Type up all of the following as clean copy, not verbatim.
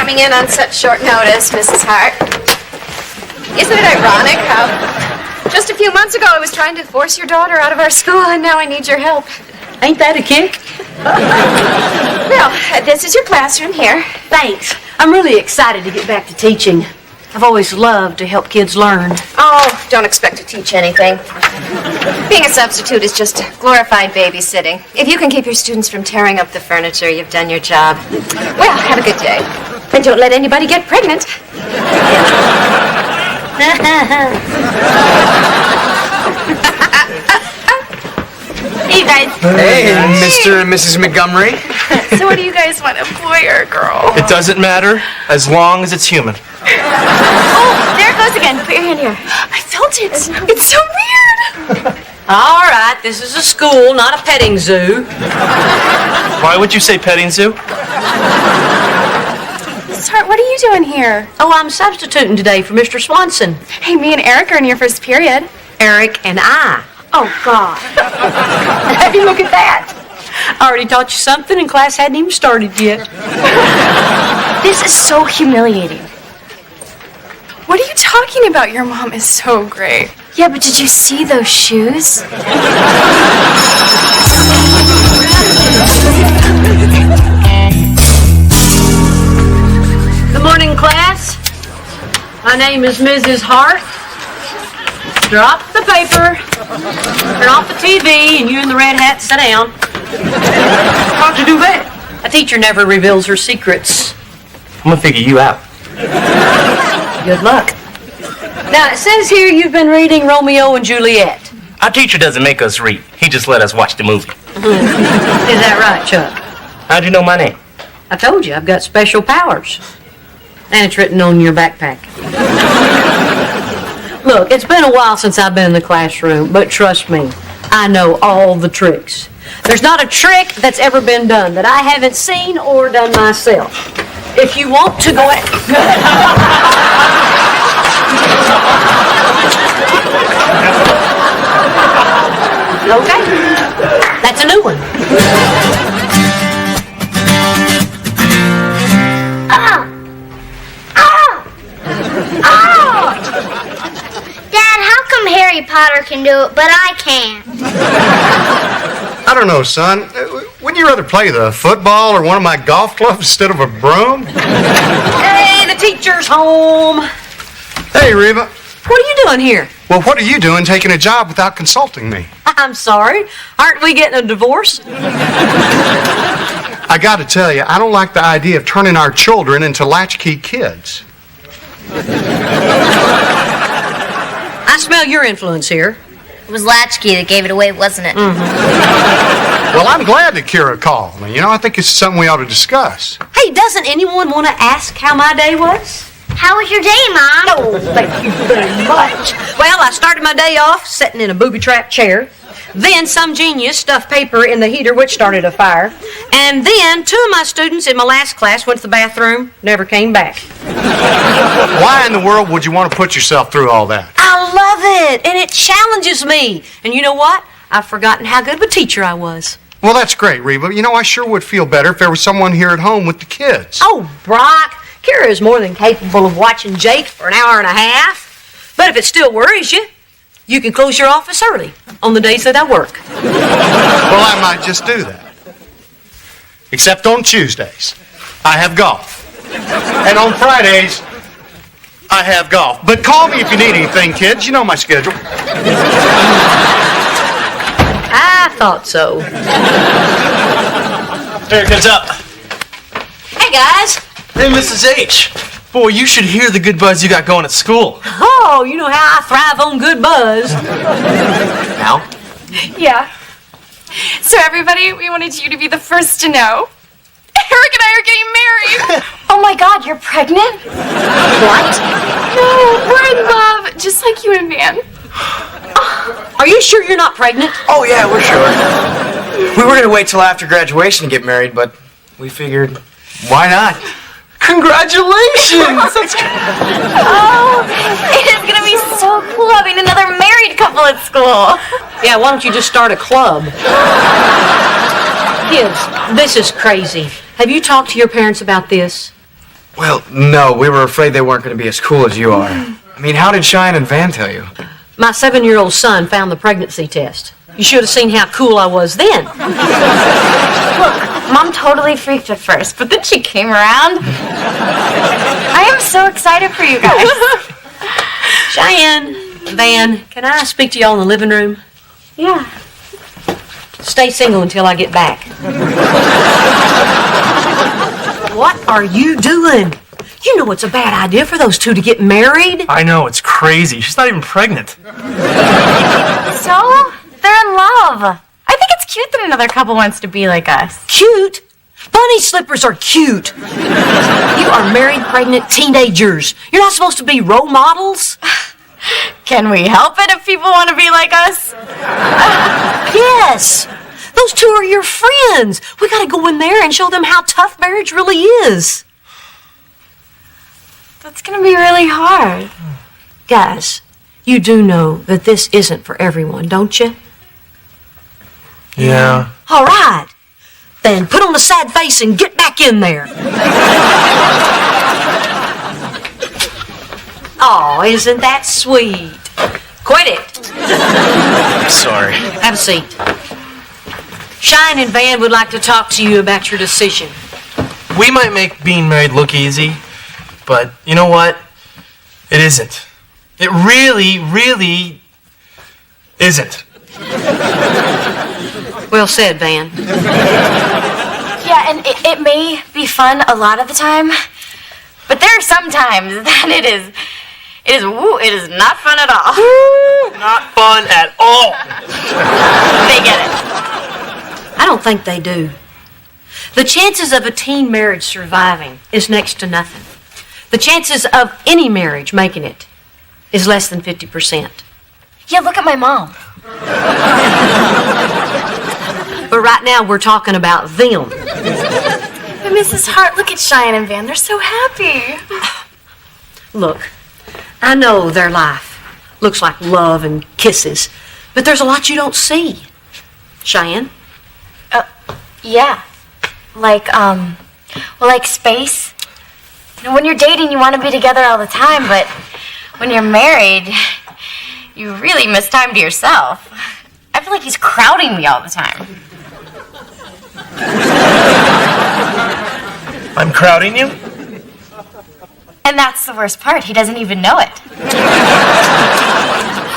coming in on such short notice, Mrs. Hart. Isn't it ironic how just a few months ago I was trying to force your daughter out of our school, and now I need your help? Ain't that a kick? Well, this is your classroom here. Thanks. I'm really excited to get back to teaching. I've always loved to help kids learn. Oh, don't expect to teach anything. Being a substitute is just glorified babysitting. If you can keep your students from tearing up the furniture, you've done your job. Well, have a good day. And don't let anybody get pregnant. Hey, you guys. Hey, Mr. and Mrs. Montgomery. So what do you guys want, a boy or a girl? It doesn't matter as long as it's human. Oh, there it goes again. Put your hand here. I felt it. It's so weird. All right, this is a school, not a petting zoo. Why would you say petting zoo? Mrs. Hart, what are you doing here? Oh, I'm substituting today for Mr. Swanson. Hey, me and Eric are in your first period. Eric and I. Oh, God. Hey, look at that. I already taught you something and class hadn't even started yet. This is so humiliating. What are you talking about? Your mom is so great. Yeah, but did you see those shoes? Good morning, class. My name is Mrs. Hart. Drop the paper, turn off the TV, and you in the red hat sit down. How'd you do that? A teacher never reveals her secrets. I'm gonna figure you out. Good luck. Now, it says here you've been reading Romeo and Juliet. Our teacher doesn't make us read. He just let us watch the movie. Is that right, Chuck? How'd you know my name? I told you, I've got special powers. And it's written on your backpack. Look, it's been a while since I've been in the classroom, but trust me, I know all the tricks. There's not a trick that's ever been done that I haven't seen or done myself. If you want to go ahead. Okay, that's a new one. Harry Potter can do it, but I can't. I don't know, son. Wouldn't you rather play the football or one of my golf clubs instead of a broom? Hey, the teacher's home. Hey, Reba. What are you doing here? Well, what are you doing taking a job without consulting me? I'm sorry. Aren't we getting a divorce? I got to tell you, I don't like the idea of turning our children into latchkey kids. I smell your influence here. It was Latchkey that gave it away, wasn't it? Mm-hmm. Well, I'm glad that Kira called. You know, I think it's something we ought to discuss. Hey, doesn't anyone want to ask how my day was? How was your day, Mom? Oh, thank you very much. Well, I started my day off sitting in a booby-trapped chair. Then some genius stuffed paper in the heater, which started a fire. And then 2 of my students in my last class went to the bathroom, never came back. Why in the world would you want to put yourself through all that? I love it, and it challenges me. And you know what? I've forgotten how good of a teacher I was. Well, that's great, Reba. You know, I sure would feel better if there was someone here at home with the kids. Oh, Brock, Kira is more than capable of watching Jake for an hour and a half. But if it still worries you, you can close your office early on the days that I work. Well, I might just do that. Except on Tuesdays, I have golf. And on Fridays, I have golf. But call me if you need anything, kids. You know my schedule. I thought so. Here, comes up. Hey, guys. Hey, Mrs. H. Boy, you should hear the good buzz you got going at school. Oh, you know how I thrive on good buzz. Now? Yeah. So everybody, we wanted you to be the first to know. Eric and I are getting married. Oh my God, you're pregnant? What? No, we're in love, just like you and Van. Are you sure you're not pregnant? Oh, yeah, we're sure. We were going to wait till after graduation to get married, but we figured, why not? Congratulations! Oh, it is going to be so cool having another married couple at school. Yeah, why don't you just start a club? Kids, this is crazy. Have you talked to your parents about this? Well, no, we were afraid they weren't going to be as cool as you are. I mean, how did Cheyenne and Van tell you? My 7-year-old son found the pregnancy test. You should have seen how cool I was then. Mom totally freaked at first, but then she came around. I am so excited for you guys. Cheyenne, Van, can I speak to y'all in the living room? Yeah. Stay single until I get back. What are you doing? You know it's a bad idea for those two to get married. I know, it's crazy. She's not even pregnant. So, they're in love. I think it's cute that another couple wants to be like us. Cute? Bunny slippers are cute. You are married, pregnant teenagers. You're not supposed to be role models. Can we help it if people want to be like us? Yes. Those two are your friends. We got to go in there and show them how tough marriage really is. That's going to be really hard. Guys, you do know that this isn't for everyone, don't you? Yeah. All right. Then put on a sad face and get back in there. Oh, isn't that sweet? Quit it. I'm sorry. Have a seat. Cheyenne and Van would like to talk to you about your decision. We might make being married look easy, but you know what? It isn't. It really, really isn't. Well said, Van. Yeah, and it may be fun a lot of the time, but there are some times that it is not fun at all. Not fun at all. They get it. I don't think they do. The chances of a teen marriage surviving is next to nothing. The chances of any marriage making it is less than 50%. Yeah, look at my mom. But right now we're talking about them. But Mrs. Hart, look at Cheyenne and Van. They're so happy. Look, I know their life looks like love and kisses, but there's a lot you don't see. Cheyenne? Yeah. Like space. You know, when you're dating, you want to be together all the time, but when you're married, you really miss time to yourself. I feel like he's crowding me all the time. I'm crowding you? And that's the worst part. He doesn't even know it.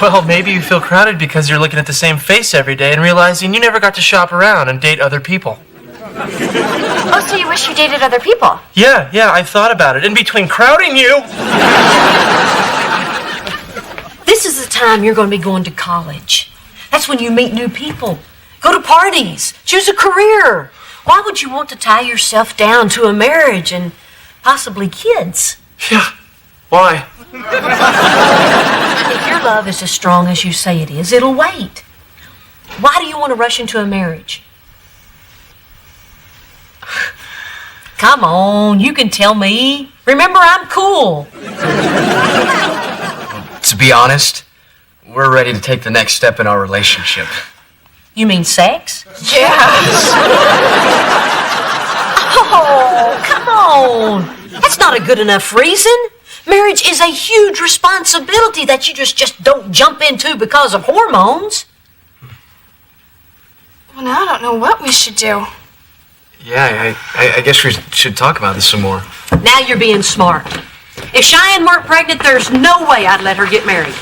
Well, maybe you feel crowded because you're looking at the same face every day and realizing you never got to shop around and date other people. Oh, so you wish you dated other people? Yeah, I thought about it. In between crowding you... This is the time you're going to be going to college. That's when you meet new people. Go to parties. Choose a career. Why would you want to tie yourself down to a marriage and possibly kids? Yeah, why? If your love is as strong as you say it is, it'll wait. Why do you want to rush into a marriage? Come on, you can tell me. Remember, I'm cool. To be honest, we're ready to take the next step in our relationship. You mean sex? Yes. Oh, come on. That's not a good enough reason. Marriage is a huge responsibility that you just don't jump into because of hormones. Well, now I don't know what we should do. Yeah, I guess we should talk about this some more. Now you're being smart. If Cheyenne weren't pregnant, there's no way I'd let her get married.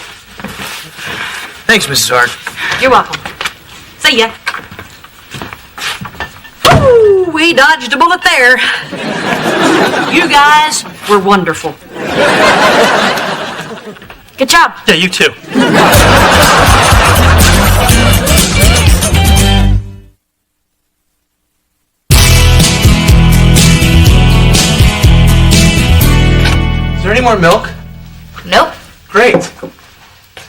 Thanks, Mrs. Hart. You're welcome. See ya. Woo, we dodged a bullet there. You guys were wonderful. Good job. Yeah, you too. Is there any more milk? Nope. Great.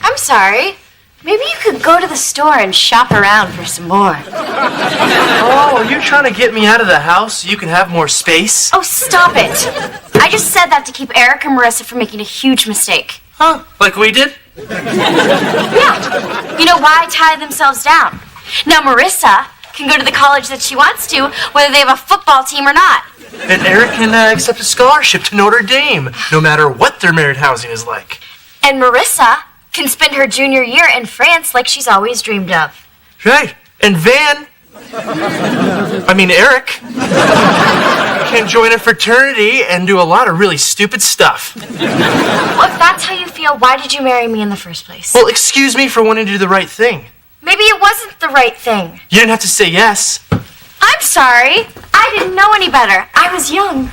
I'm sorry. Maybe you could go to the store and shop around for some more. Oh, are you trying to get me out of the house so you can have more space? Oh, stop it. I just said that to keep Eric and Marissa from making a huge mistake. Huh? Like we did? Yeah. You know, why tie themselves down? Now, Marissa can go to the college that she wants to, whether they have a football team or not. that Eric can accept a scholarship to Notre Dame, no matter what their married housing is like. And Marissa can spend her junior year in France like she's always dreamed of. Right. And Eric, can join a fraternity and do a lot of really stupid stuff. Well, if that's how you feel, why did you marry me in the first place? Well, excuse me for wanting to do the right thing. Maybe it wasn't the right thing. You didn't have to say yes. I'm sorry. I didn't know any better. I was young.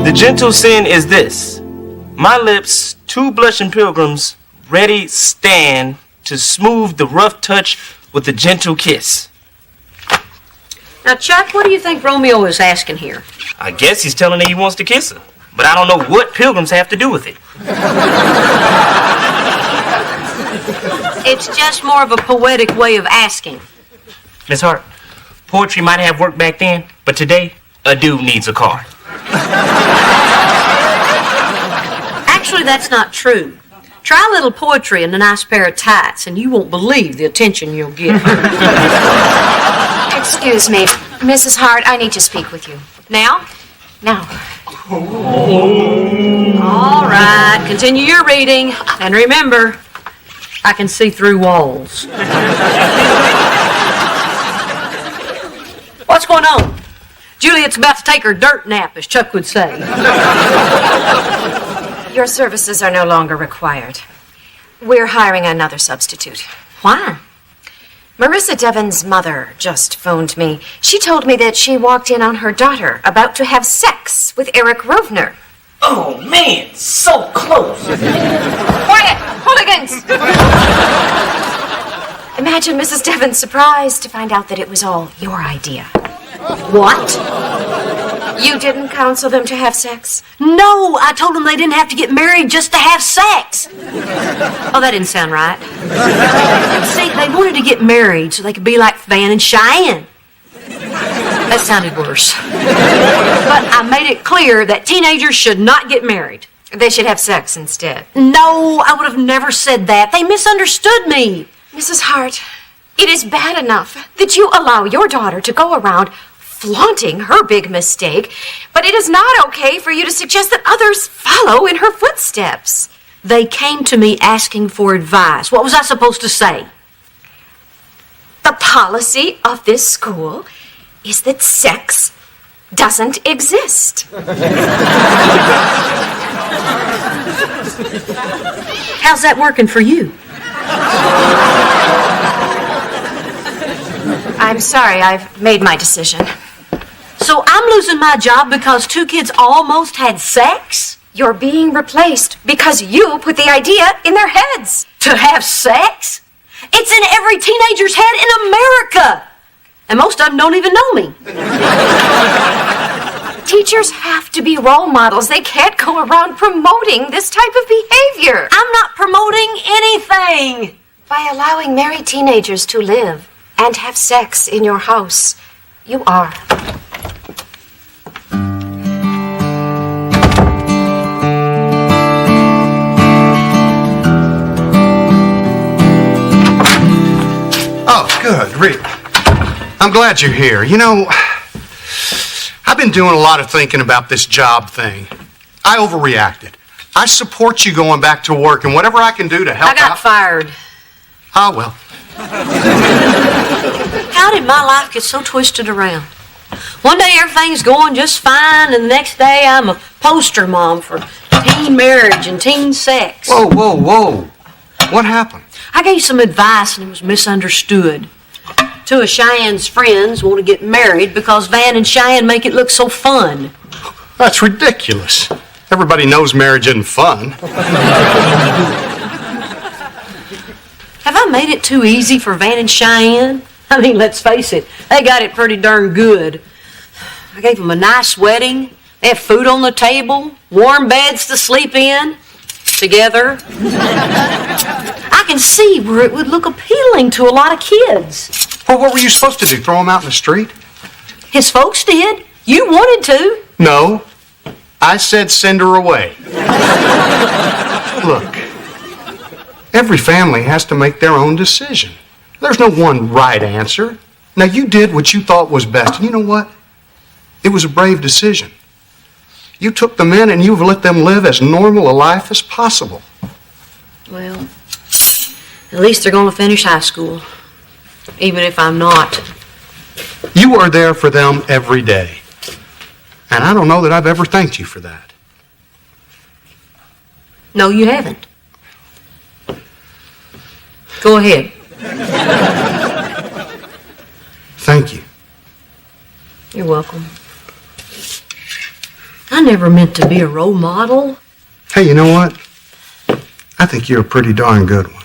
The gentle sin is this: my lips, two blushing pilgrims, ready stand to smooth the rough touch with a gentle kiss. Now, Chuck, what do you think Romeo is asking here? I guess he's telling her he wants to kiss her, but I don't know what pilgrims have to do with it. It's just more of a poetic way of asking. Miss Hart, poetry might have worked back then, but today, a dude needs a car. Actually, that's not true. Try a little poetry in a nice pair of tights, and you won't believe the attention you'll get. Excuse me, Mrs. Hart, I need to speak with you. Now? Now. All right, continue your reading. And remember, I can see through walls. What's going on? Juliet's about to take her dirt nap, as Chuck would say. Your services are no longer required. We're hiring another substitute. Why? Marissa Devon's mother just phoned me. She told me that she walked in on her daughter about to have sex with Eric Rovner. Oh, man, so close. Quiet! Hooligans! Imagine Mrs. Devon's surprise to find out that it was all your idea. What? You didn't counsel them to have sex? No, I told them they didn't have to get married just to have sex. Oh, that didn't sound right. See, they wanted to get married so they could be like Van and Cheyenne. That sounded worse. But I made it clear that teenagers should not get married. They should have sex instead. No, I would have never said that. They misunderstood me. Mrs. Hart, it is bad enough that you allow your daughter to go around flaunting her big mistake, but it is not okay for you to suggest that others follow in her footsteps. They came to me asking for advice. What was I supposed to say? The policy of this school is that sex doesn't exist. How's that working for you? I'm sorry, I've made my decision. So I'm losing my job because two kids almost had sex? You're being replaced because you put the idea in their heads. To have sex? It's in every teenager's head in America. And most of them don't even know me. Teachers have to be role models. They can't go around promoting this type of behavior. I'm not promoting anything. By allowing married teenagers to live and have sex in your house, you are. Oh, good, Reba. I'm glad you're here. You know, I've been doing a lot of thinking about this job thing. I overreacted. I support you going back to work, and whatever I can do to help I got out. fired. Ah, well. How did my life get so twisted around? One day everything's going just fine, and the next day I'm a poster mom for teen marriage and teen sex. Whoa, whoa, whoa. What happened? I gave some advice and it was misunderstood. Two of Cheyenne's friends want to get married because Van and Cheyenne make it look so fun. That's ridiculous. Everybody knows marriage isn't fun. Have I made it too easy for Van and Cheyenne? I mean, let's face it, they got it pretty darn good. I gave them a nice wedding. They have food on the table, warm beds to sleep in, together. I can see where it would look appealing to a lot of kids. Well, what were you supposed to do? Throw them out in the street? His folks did. You wanted to. No. I said send her away. Look, every family has to make their own decision. There's no one right answer. Now, you did what you thought was best, and you know what? It was a brave decision. You took them in and you've let them live as normal a life as possible. Well, at least they're going to finish high school, even if I'm not. You are there for them every day. And I don't know that I've ever thanked you for that. No, you haven't. Go ahead. Thank you. You're welcome. I never meant to be a role model. Hey, you know what? I think you're a pretty darn good one.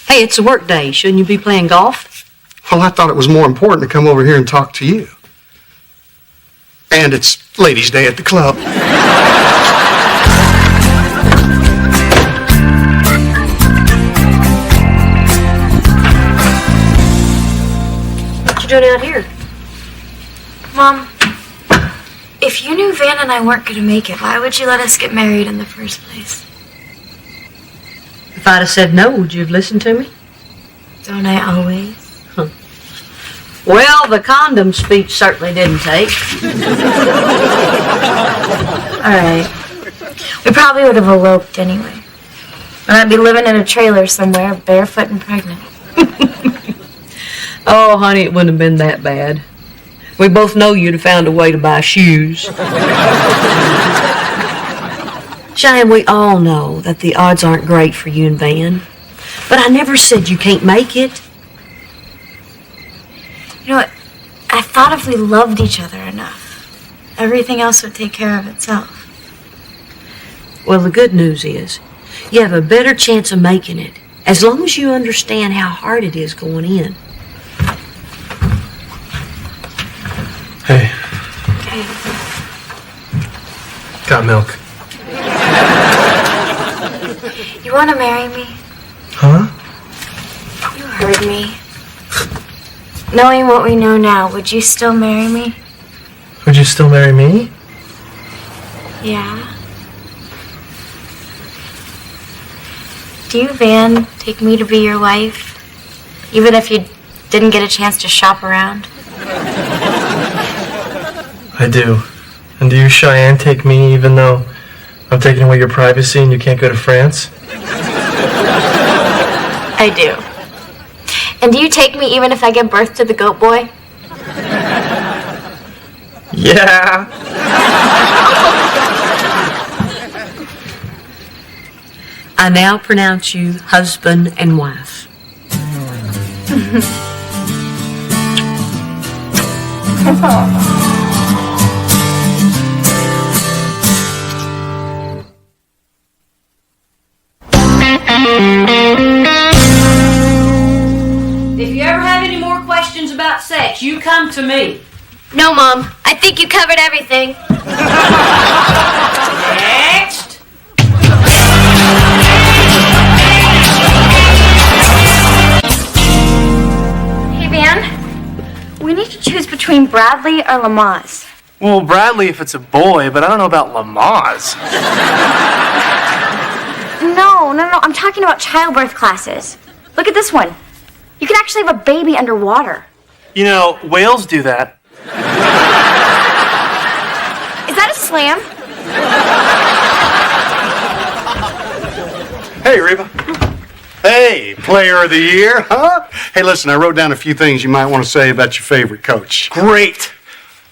Hey, it's a work day. Shouldn't you be playing golf? Well, I thought it was more important to come over here and talk to you. And it's Ladies' Day at the club. What you doing out here? Mom, if you knew Van and I weren't going to make it, why would you let us get married in the first place? If I'd have said no, would you have listened to me? Don't I always? Well, the condom speech certainly didn't take. All right. We probably would have eloped anyway. And I'd be living in a trailer somewhere, barefoot and pregnant. Oh, honey, it wouldn't have been that bad. We both know you'd have found a way to buy shoes. Cheyenne, we all know that the odds aren't great for you and Van. But I never said you can't make it. You know what? I thought if we loved each other enough, everything else would take care of itself. Well, the good news is, you have a better chance of making it, as long as you understand how hard it is going in. Hey. Got milk. You want to marry me? Huh? You heard me. Knowing what we know now, would you still marry me? Would you still marry me? Yeah. Do you, Van, take me to be your wife? Even if you didn't get a chance to shop around? I do. And do you, Cheyenne, take me even though I'm taking away your privacy and you can't go to France? I do. And do you take me even if I give birth to the goat boy? Yeah. I now pronounce you husband and wife. If you ever have any more questions about sex, you come to me. No, Mom. I think you covered everything. Next. Hey, Van. We need to choose between Bradley or Lamaze. Well, Bradley if it's a boy, but I don't know about Lamaze. No. I'm talking about childbirth classes. Look at this one. You can actually have a baby underwater. You know, whales do that. Is that a slam? Hey, Reba. Hey, player of the year, huh? Hey, listen, I wrote down a few things you might want to say about your favorite coach. Great.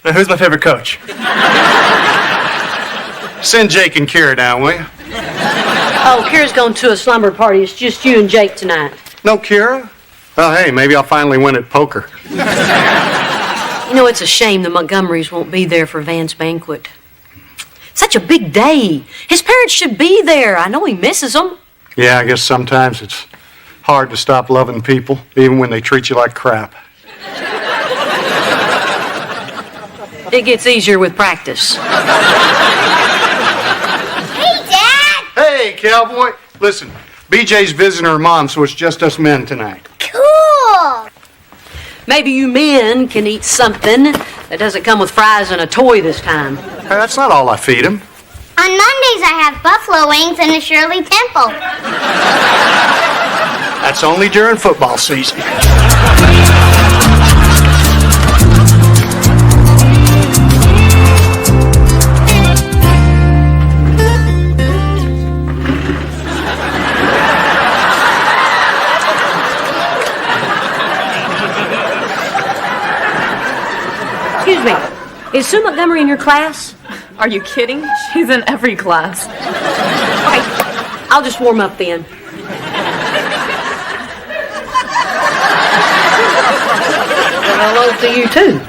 Now, who's my favorite coach? Send Jake and Kira down, will you? Oh, Kira's going to a slumber party. It's just you and Jake tonight. No Kira? Well, hey, maybe I'll finally win at poker. You know, it's a shame the Montgomerys won't be there for Van's banquet. Such a big day. His parents should be there. I know he misses them. Yeah, I guess sometimes it's hard to stop loving people, even when they treat you like crap. It gets easier with practice. Hey, Dad! Hey, cowboy. Listen, BJ's visiting her mom, so it's just us men tonight. Cool! Maybe you men can eat something that doesn't come with fries and a toy this time. Hey, that's not all I feed him. On Mondays, I have buffalo wings and a Shirley Temple. That's only during football season. Excuse me. Is Sue Montgomery in your class? Are you kidding? She's in every class. Okay, I'll just warm up then. Hello to you too.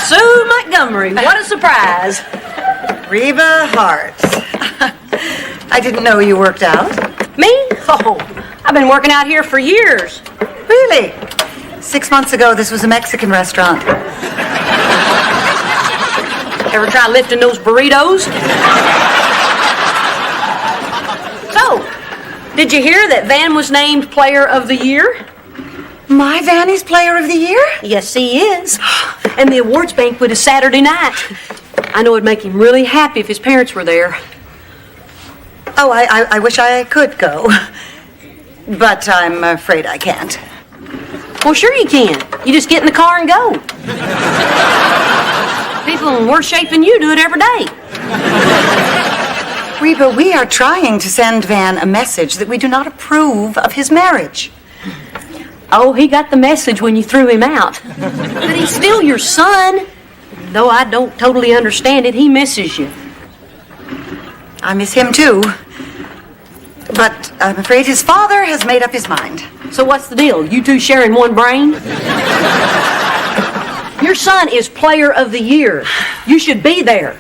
Sue Montgomery, what a surprise. Reba Hart. I didn't know you worked out. Me? Oh, I've been working out here for years. Really? 6 months ago, this was a Mexican restaurant. Ever try lifting those burritos? So, did you hear that Van was named Player of the Year? My Vanny's Player of the Year? Yes, he is. And the awards banquet is Saturday night. I know it'd make him really happy if his parents were there. Oh, I wish I could go. But I'm afraid I can't. Well, sure you can. You just get in the car and go. People in worse shape than you do it every day. Reba, we are trying to send Van a message that we do not approve of his marriage. Oh, he got the message when you threw him out. But he's still your son. Though I don't totally understand it, he misses you. I miss him too. But I'm afraid his father has made up his mind. So what's the deal? You two sharing one brain? Your son is Player of the Year. You should be there.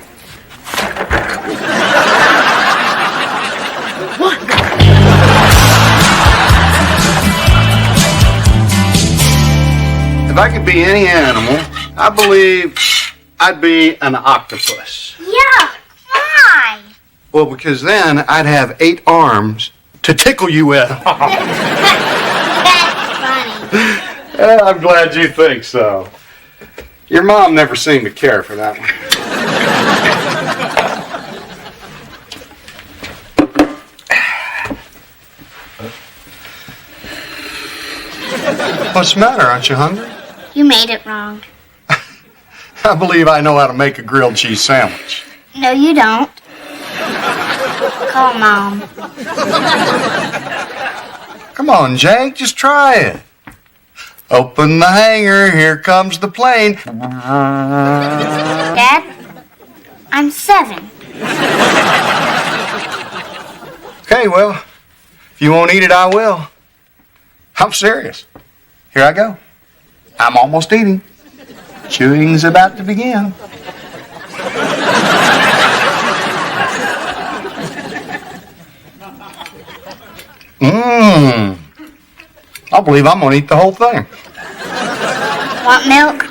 What? If I could be any animal, I believe I'd be an octopus. Yeah, why? Well, because then I'd have 8 arms to tickle you with. That's funny. I'm glad you think so. Your mom never seemed to care for that one. What's the matter? Aren't you hungry? You made it wrong. I believe I know how to make a grilled cheese sandwich. No, you don't. Call Mom. Come on, Jake, just try it. Open the hangar, here comes the plane. Dad, I'm 7. Okay, well, if you won't eat it, I will. I'm serious. Here I go. I'm almost eating. Chewing's about to begin. I believe I'm gonna eat the whole thing. Want milk?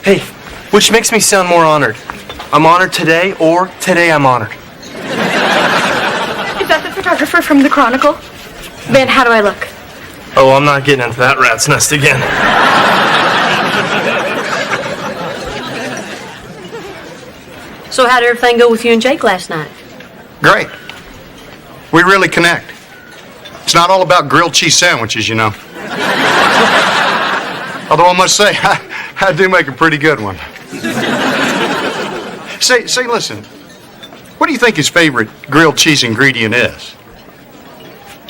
Hey, which makes me sound more honored? I'm honored today, or today I'm honored? Is that the photographer from the Chronicle? Van, how do I look? Oh, I'm not getting into that rat's nest again. So how'd everything go with you and Jake last night? Great. We really connect. It's not all about grilled cheese sandwiches, you know. Although I must say, I do make a pretty good one. Say, listen. What do you think his favorite grilled cheese ingredient is?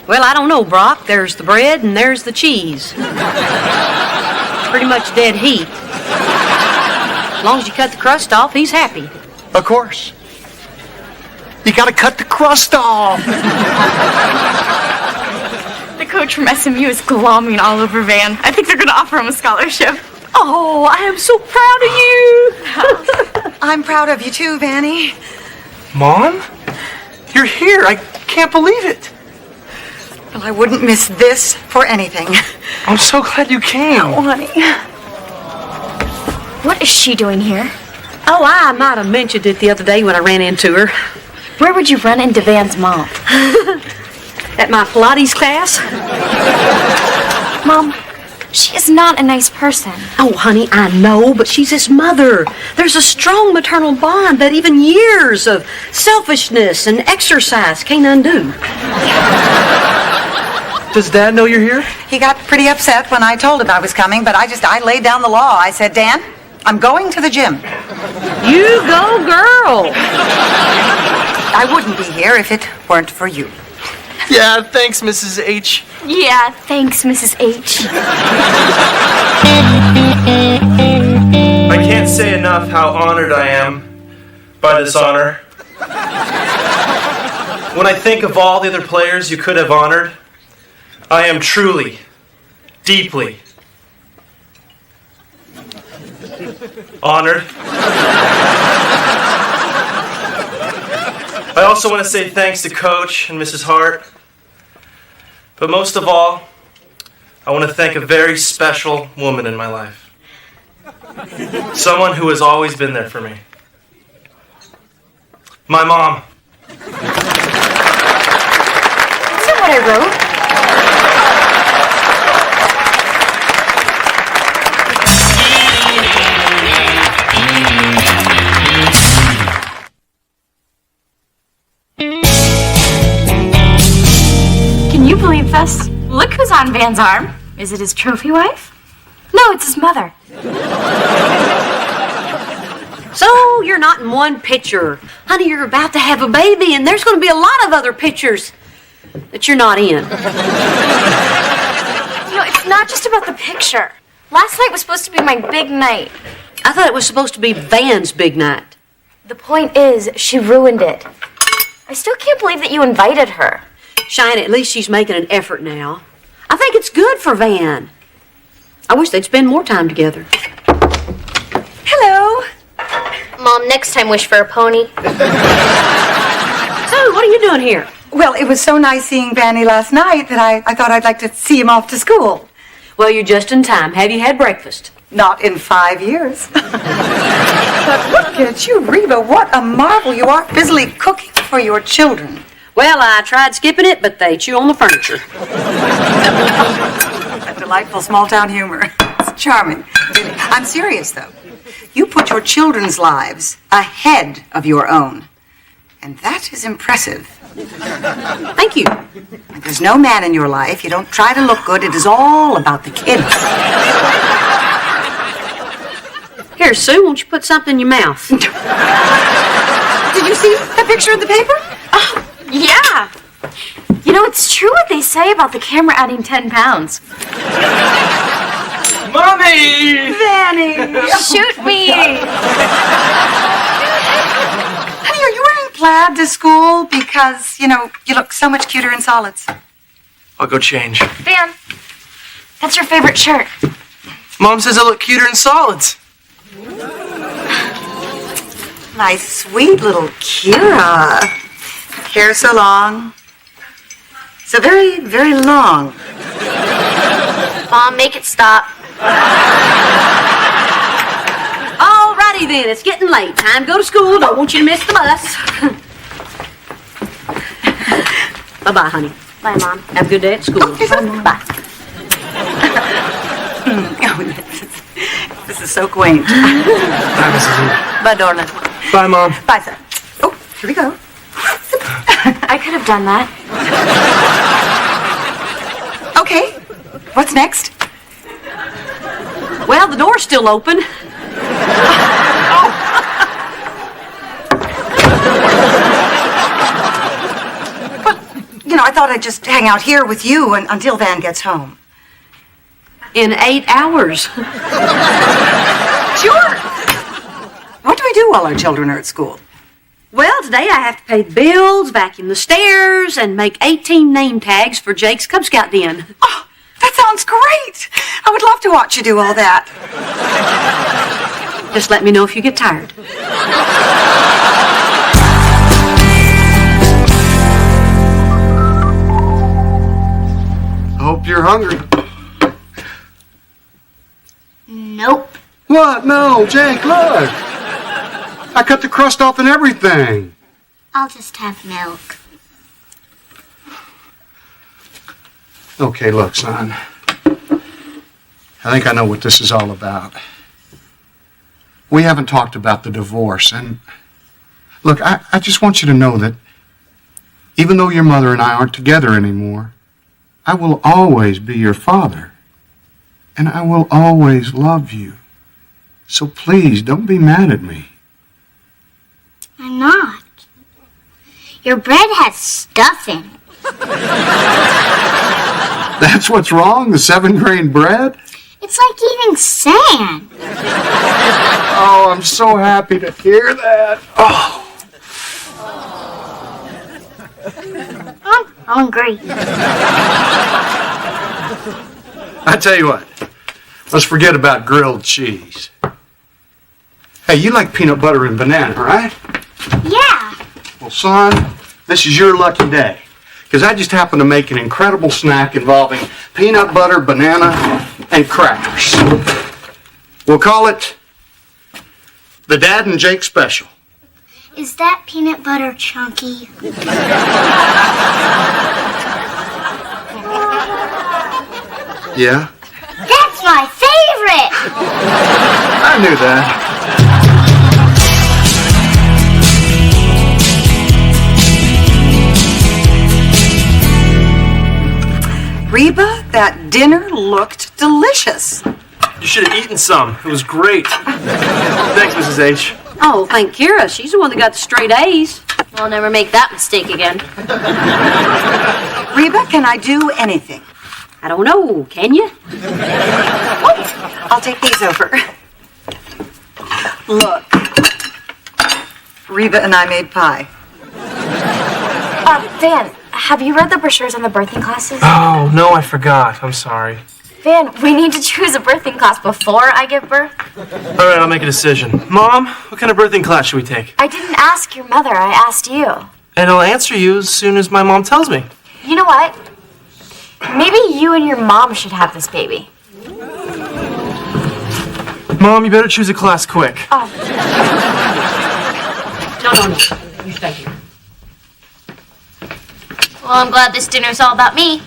Well, I don't know, Brock. There's the bread and there's the cheese. Pretty much dead heat. As long as you cut the crust off, he's happy. Of course. You gotta cut the crust off. The coach from SMU is glomming all over Van. I think they're going to offer him a scholarship. Oh, I am so proud of you. I'm proud of you too, Vanny. Mom? You're here. I can't believe it. Well, I wouldn't miss this for anything. I'm so glad you came. Oh, honey. What is she doing here? Oh, I might have mentioned it the other day when I ran into her. Where would you run into Van's mom? At my Pilates class. Mom, she is not a nice person. Oh, honey, I know, but she's his mother. There's a strong maternal bond that even years of selfishness and exercise can't undo. Does Dad know you're here? He got pretty upset when I told him I was coming, but I laid down the law. I said, Dan, I'm going to the gym. You go, girl. I wouldn't be here if it weren't for you. Yeah, thanks, Mrs. H. Yeah, thanks, Mrs. H. I can't say enough how honored I am by this honor. When I think of all the other players you could have honored, I am truly, deeply honored. I also want to say thanks to Coach and Mrs. Hart. But most of all, I want to thank a very special woman in my life. Someone who has always been there for me. My mom. That's not what I wrote. Can you believe this? Look who's on Van's arm. Is it his trophy wife? No, it's his mother. So you're not in one picture. Honey, you're about to have a baby, and there's going to be a lot of other pictures that you're not in. You know, it's not just about the picture. Last night was supposed to be my big night. I thought it was supposed to be Van's big night. The point is, she ruined it. I still can't believe that you invited her. Shine, at least she's making an effort now. I think it's good for Van. I wish they'd spend more time together. Hello. Mom, next time wish for a pony. So, what are you doing here? Well, it was so nice seeing Vanny last night that I thought I'd like to see him off to school. Well, you're just in time. Have you had breakfast? Not in 5 years. But look at you, Reba. What a marvel you are, busily cooking for your children. Well, I tried skipping it, but they chew on the furniture. That delightful small-town humor. It's charming. Really. I'm serious, though. You put your children's lives ahead of your own. And that is impressive. Thank you. There's no man in your life. You don't try to look good. It is all about the kids. Here, Sue, won't you put something in your mouth? Did you see that picture in the paper? Oh, yeah. You know, it's true what they say about the camera adding 10 pounds. Mommy! Vanny! Shoot me! Honey, are you wearing plaid to school? Because, you know, you look so much cuter in solids. I'll go change. Van, that's your favorite shirt. Mom says I look cuter in solids. My sweet little Kira. Hair so long. So very, very long. Mom, make it stop. Alrighty then, it's getting late. Time to go to school. Don't want you to miss the bus. Bye-bye, honey. Bye, Mom. Have a good day at school. Bye. This is so quaint. Bye, Mrs. E. Bye, darling. Bye, Mom. Bye, sir. Oh, here we go. I could have done that. Okay. What's next? Well, the door's still open. Well, you know, I thought I'd just hang out here with you until Van gets home. In 8 hours. Sure. What do we do while our children are at school? Well, today I have to pay the bills, vacuum the stairs, and make 18 name tags for Jake's Cub Scout den. Oh, that sounds great. I would love to watch you do all that. Just let me know if you get tired. I hope you're hungry. Nope. What? No, Jake, look. I cut the crust off and everything. I'll just have milk. Okay, look, son. I think I know what this is all about. We haven't talked about the divorce, and look, I just want you to know that even though your mother and I aren't together anymore, I will always be your father, and I will always love you. So please, don't be mad at me. I'm not. Your bread has stuff in it. That's what's wrong? The 7-grain bread? It's like eating sand. Oh, I'm so happy to hear that. Oh. I'm hungry. I tell you what, let's forget about grilled cheese. Hey, you like peanut butter and banana, right? Yeah. Well, son, this is your lucky day. Because I just happened to make an incredible snack involving peanut butter, banana, and crackers. We'll call it the Dad and Jake Special. Is that peanut butter chunky? Yeah? That's my favorite! I knew that. Reba, that dinner looked delicious. You should have eaten some. It was great. Thanks, Mrs. H. Oh, thank Kira. She's the one that got the straight A's. I'll never make that mistake again. Reba, can I do anything? I don't know. Can you? I'll take these over. Look. Reba and I made pie. Van, have you read the brochures on the birthing classes? Oh, no, I forgot. I'm sorry. Van, we need to choose a birthing class before I give birth. All right, I'll make a decision. Mom, what kind of birthing class should we take? I didn't ask your mother, I asked you. And I'll answer you as soon as my mom tells me. You know what? Maybe you and your mom should have this baby. Mom, you better choose a class quick. Oh. No. You stay here. Well, I'm glad this dinner's all about me.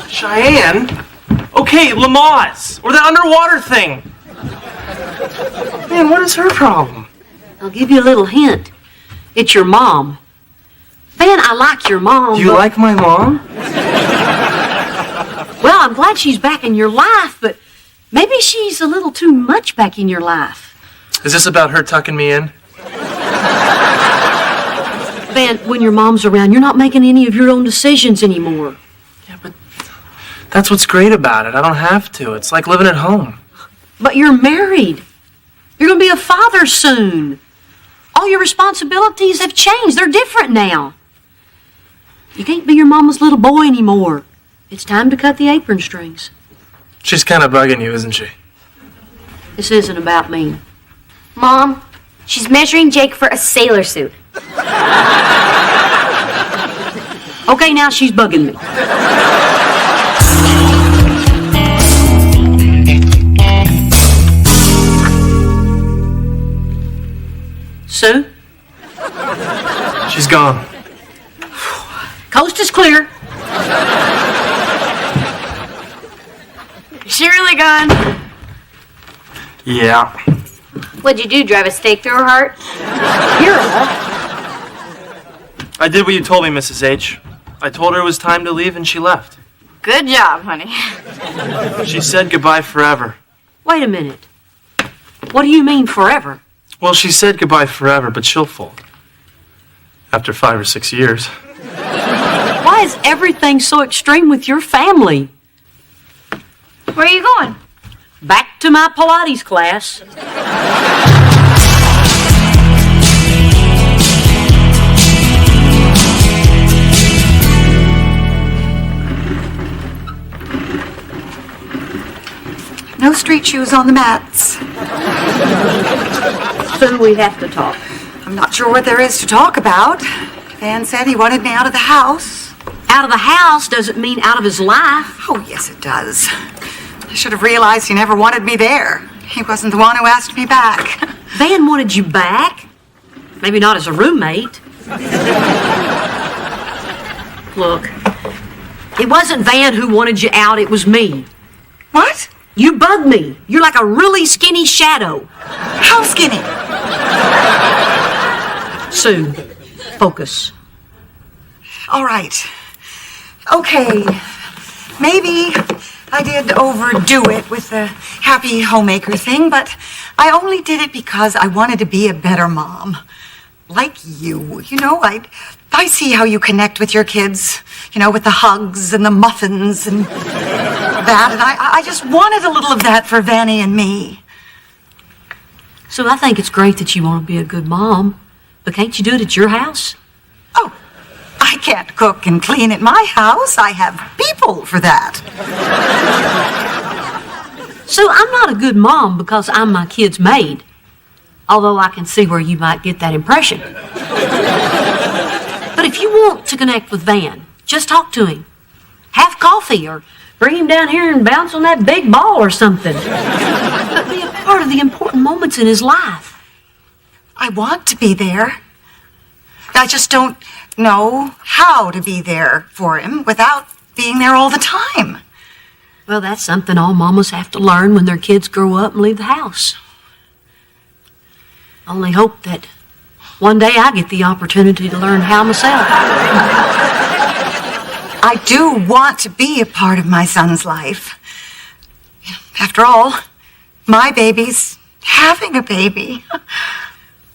Cheyenne? Okay, Lamaze. Or that underwater thing. Man, what is her problem? I'll give you a little hint. It's your mom. Van, I like your mom. You like my mom? Well, I'm glad she's back in your life, but maybe she's a little too much back in your life. Is this about her tucking me in? Van, when your mom's around, you're not making any of your own decisions anymore. Yeah, but that's what's great about it. I don't have to. It's like living at home. But you're married. You're going to be a father soon. All your responsibilities have changed. They're different now. You can't be your mama's little boy anymore. It's time to cut the apron strings. She's kind of bugging you, isn't she? This isn't about me. Mom, she's measuring Jake for a sailor suit. Okay, now she's bugging me. Sue? She's gone. Coast is clear. Is she really gone? Yeah. What'd you do, drive a stake through her heart? I did what you told me, Mrs. H. I told her it was time to leave, and she left. Good job, honey. She said goodbye forever. Wait a minute. What do you mean forever? Well, she said goodbye forever, but she'll fold. After 5 or 6 years. Why is everything so extreme with your family? Where are you going? Back to my Pilates class. street shoes on the mats. Soon we have to talk. I'm not sure what there is to talk about. Van said he wanted me out of the house. Out of the house doesn't mean out of his life. Oh, yes, it does. I should have realized he never wanted me there. He wasn't the one who asked me back. Van wanted you back. Maybe not as a roommate. Look, it wasn't Van who wanted you out, it was me. What? You bug me. You're like a really skinny shadow. How skinny? Sue, focus. All right. Okay. Maybe I did overdo it with the happy homemaker thing, but I only did it because I wanted to be a better mom. Like you. You know, I see how you connect with your kids, you know, with the hugs and the muffins and that, and I just wanted a little of that for Vanny and me. So I think it's great that you want to be a good mom, but can't you do it at your house? Oh, I can't cook and clean at my house. I have people for that. So I'm not a good mom because I'm my kid's maid, although I can see where you might get that impression. But if you want to connect with Van, just talk to him. Have coffee or bring him down here and bounce on that big ball or something. But be a part of the important moments in his life. I want to be there. I just don't know how to be there for him without being there all the time. Well, that's something all mamas have to learn when their kids grow up and leave the house. I only hope that one day I get the opportunity to learn how myself. I do want to be a part of my son's life. After all, my baby's having a baby.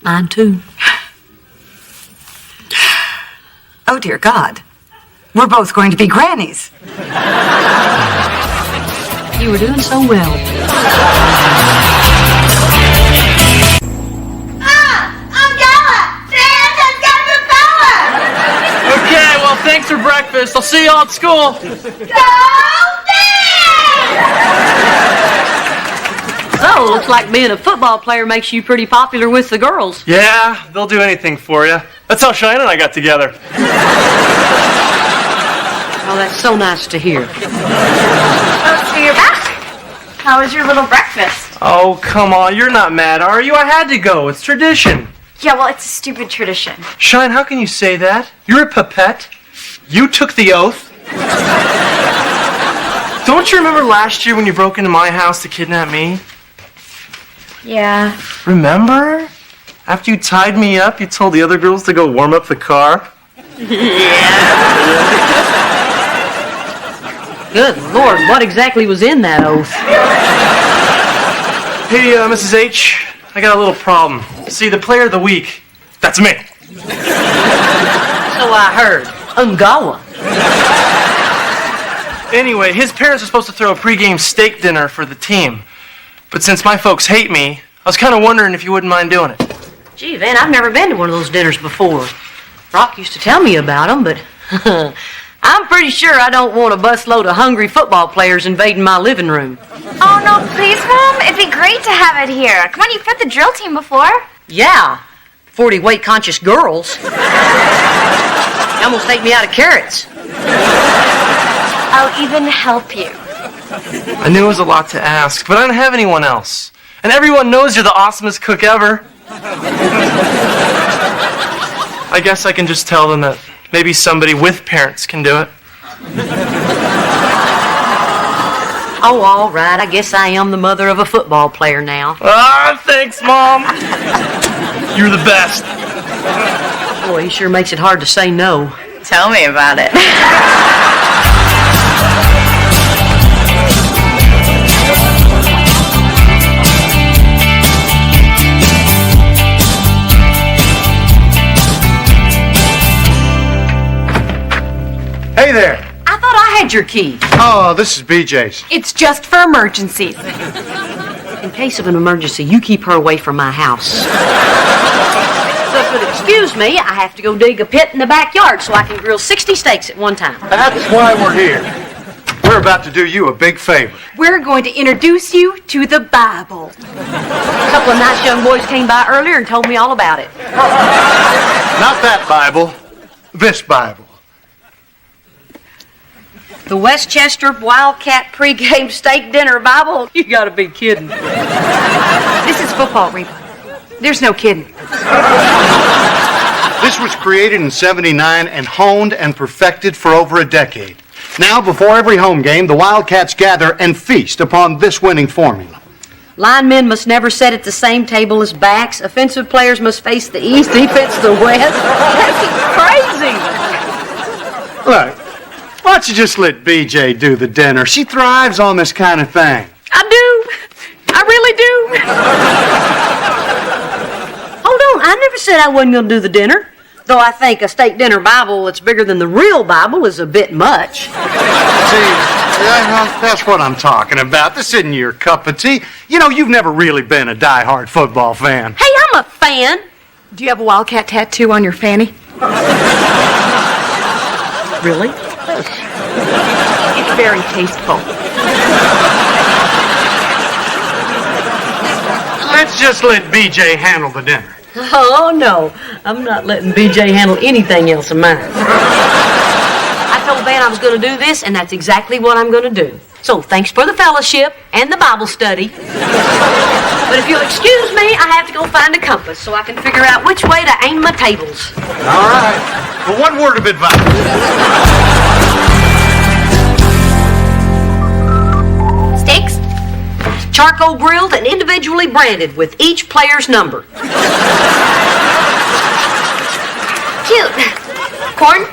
Mine too. Oh, dear God. We're both going to be grannies. You were doing so well. Okay, well, thanks for breakfast. I'll see you all at school. So, looks like being a football player makes you pretty popular with the girls. Yeah, they'll do anything for you. That's how Cheyenne and I got together. Oh, that's so nice to hear. Oh, so you're back. How was your little breakfast? Oh, come on. You're not mad, are you? I had to go. It's tradition. Yeah, well, it's a stupid tradition. Cheyenne, how can you say that? You're a pipette. You took the oath. Don't you remember last year when you broke into my house to kidnap me? Yeah. Remember? After you tied me up, you told the other girls to go warm up the car? Good Lord, what exactly was in that oath? Hey, Mrs. H, I got a little problem. See, the player of the week, that's me. So I heard. Ungawa. Anyway, his parents are supposed to throw a pregame steak dinner for the team. But since my folks hate me, I was kind of wondering if you wouldn't mind doing it. Gee, Van, I've never been to one of those dinners before. Rock used to tell me about them, but I'm pretty sure I don't want a busload of hungry football players invading my living room. Oh, no, please, Mom. It'd be great to have it here. Come on, you've fed the drill team before. Yeah, 40 weight-conscious girls. They almost ate me out of carrots. I'll even help you. I knew it was a lot to ask, but I don't have anyone else. And everyone knows you're the awesomest cook ever. I guess I can just tell them that maybe somebody with parents can do it. Oh, all right. I guess I am the mother of a football player now. Ah, thanks, Mom. You're the best. Boy, he sure makes it hard to say no. Tell me about it. Hey there. I thought I had your key. Oh, this is BJ's. It's just for emergencies. In case of an emergency, you keep her away from my house. So if you'll excuse me, I have to go dig a pit in the backyard so I can grill 60 steaks at one time. That's why we're here. We're about to do you a big favor. We're going to introduce you to the Bible. A couple of nice young boys came by earlier and told me all about it. Not that Bible, this Bible. The Westchester Wildcat pregame steak dinner Bible? You gotta be kidding. This is football, Reba. There's no kidding. This was created in '79 and honed and perfected for over a decade. Now, before every home game, the Wildcats gather and feast upon this winning formula. Linemen must never sit at the same table as backs. Offensive players must face the east, defense the west. That's crazy. Look, why don't you just let BJ do the dinner? She thrives on this kind of thing. I do. I really do. Hold on, I never said I wasn't going to do the dinner. Though I think a steak dinner Bible that's bigger than the real Bible is a bit much. See, that's what I'm talking about. This isn't your cup of tea. You know, you've never really been a die-hard football fan. Hey, I'm a fan. Do you have a Wildcat tattoo on your fanny? Really? It's very tasteful. Let's just let BJ handle the dinner. Oh, no. I'm not letting BJ handle anything else of mine. I told Van I was going to do this, and that's exactly what I'm going to do. So, thanks for the fellowship and the Bible study. But if you'll excuse me, I have to go find a compass so I can figure out which way to aim my tables. All right. Well, one word of advice. Steaks? Charcoal grilled and individually branded with each player's number. Cute. Corn?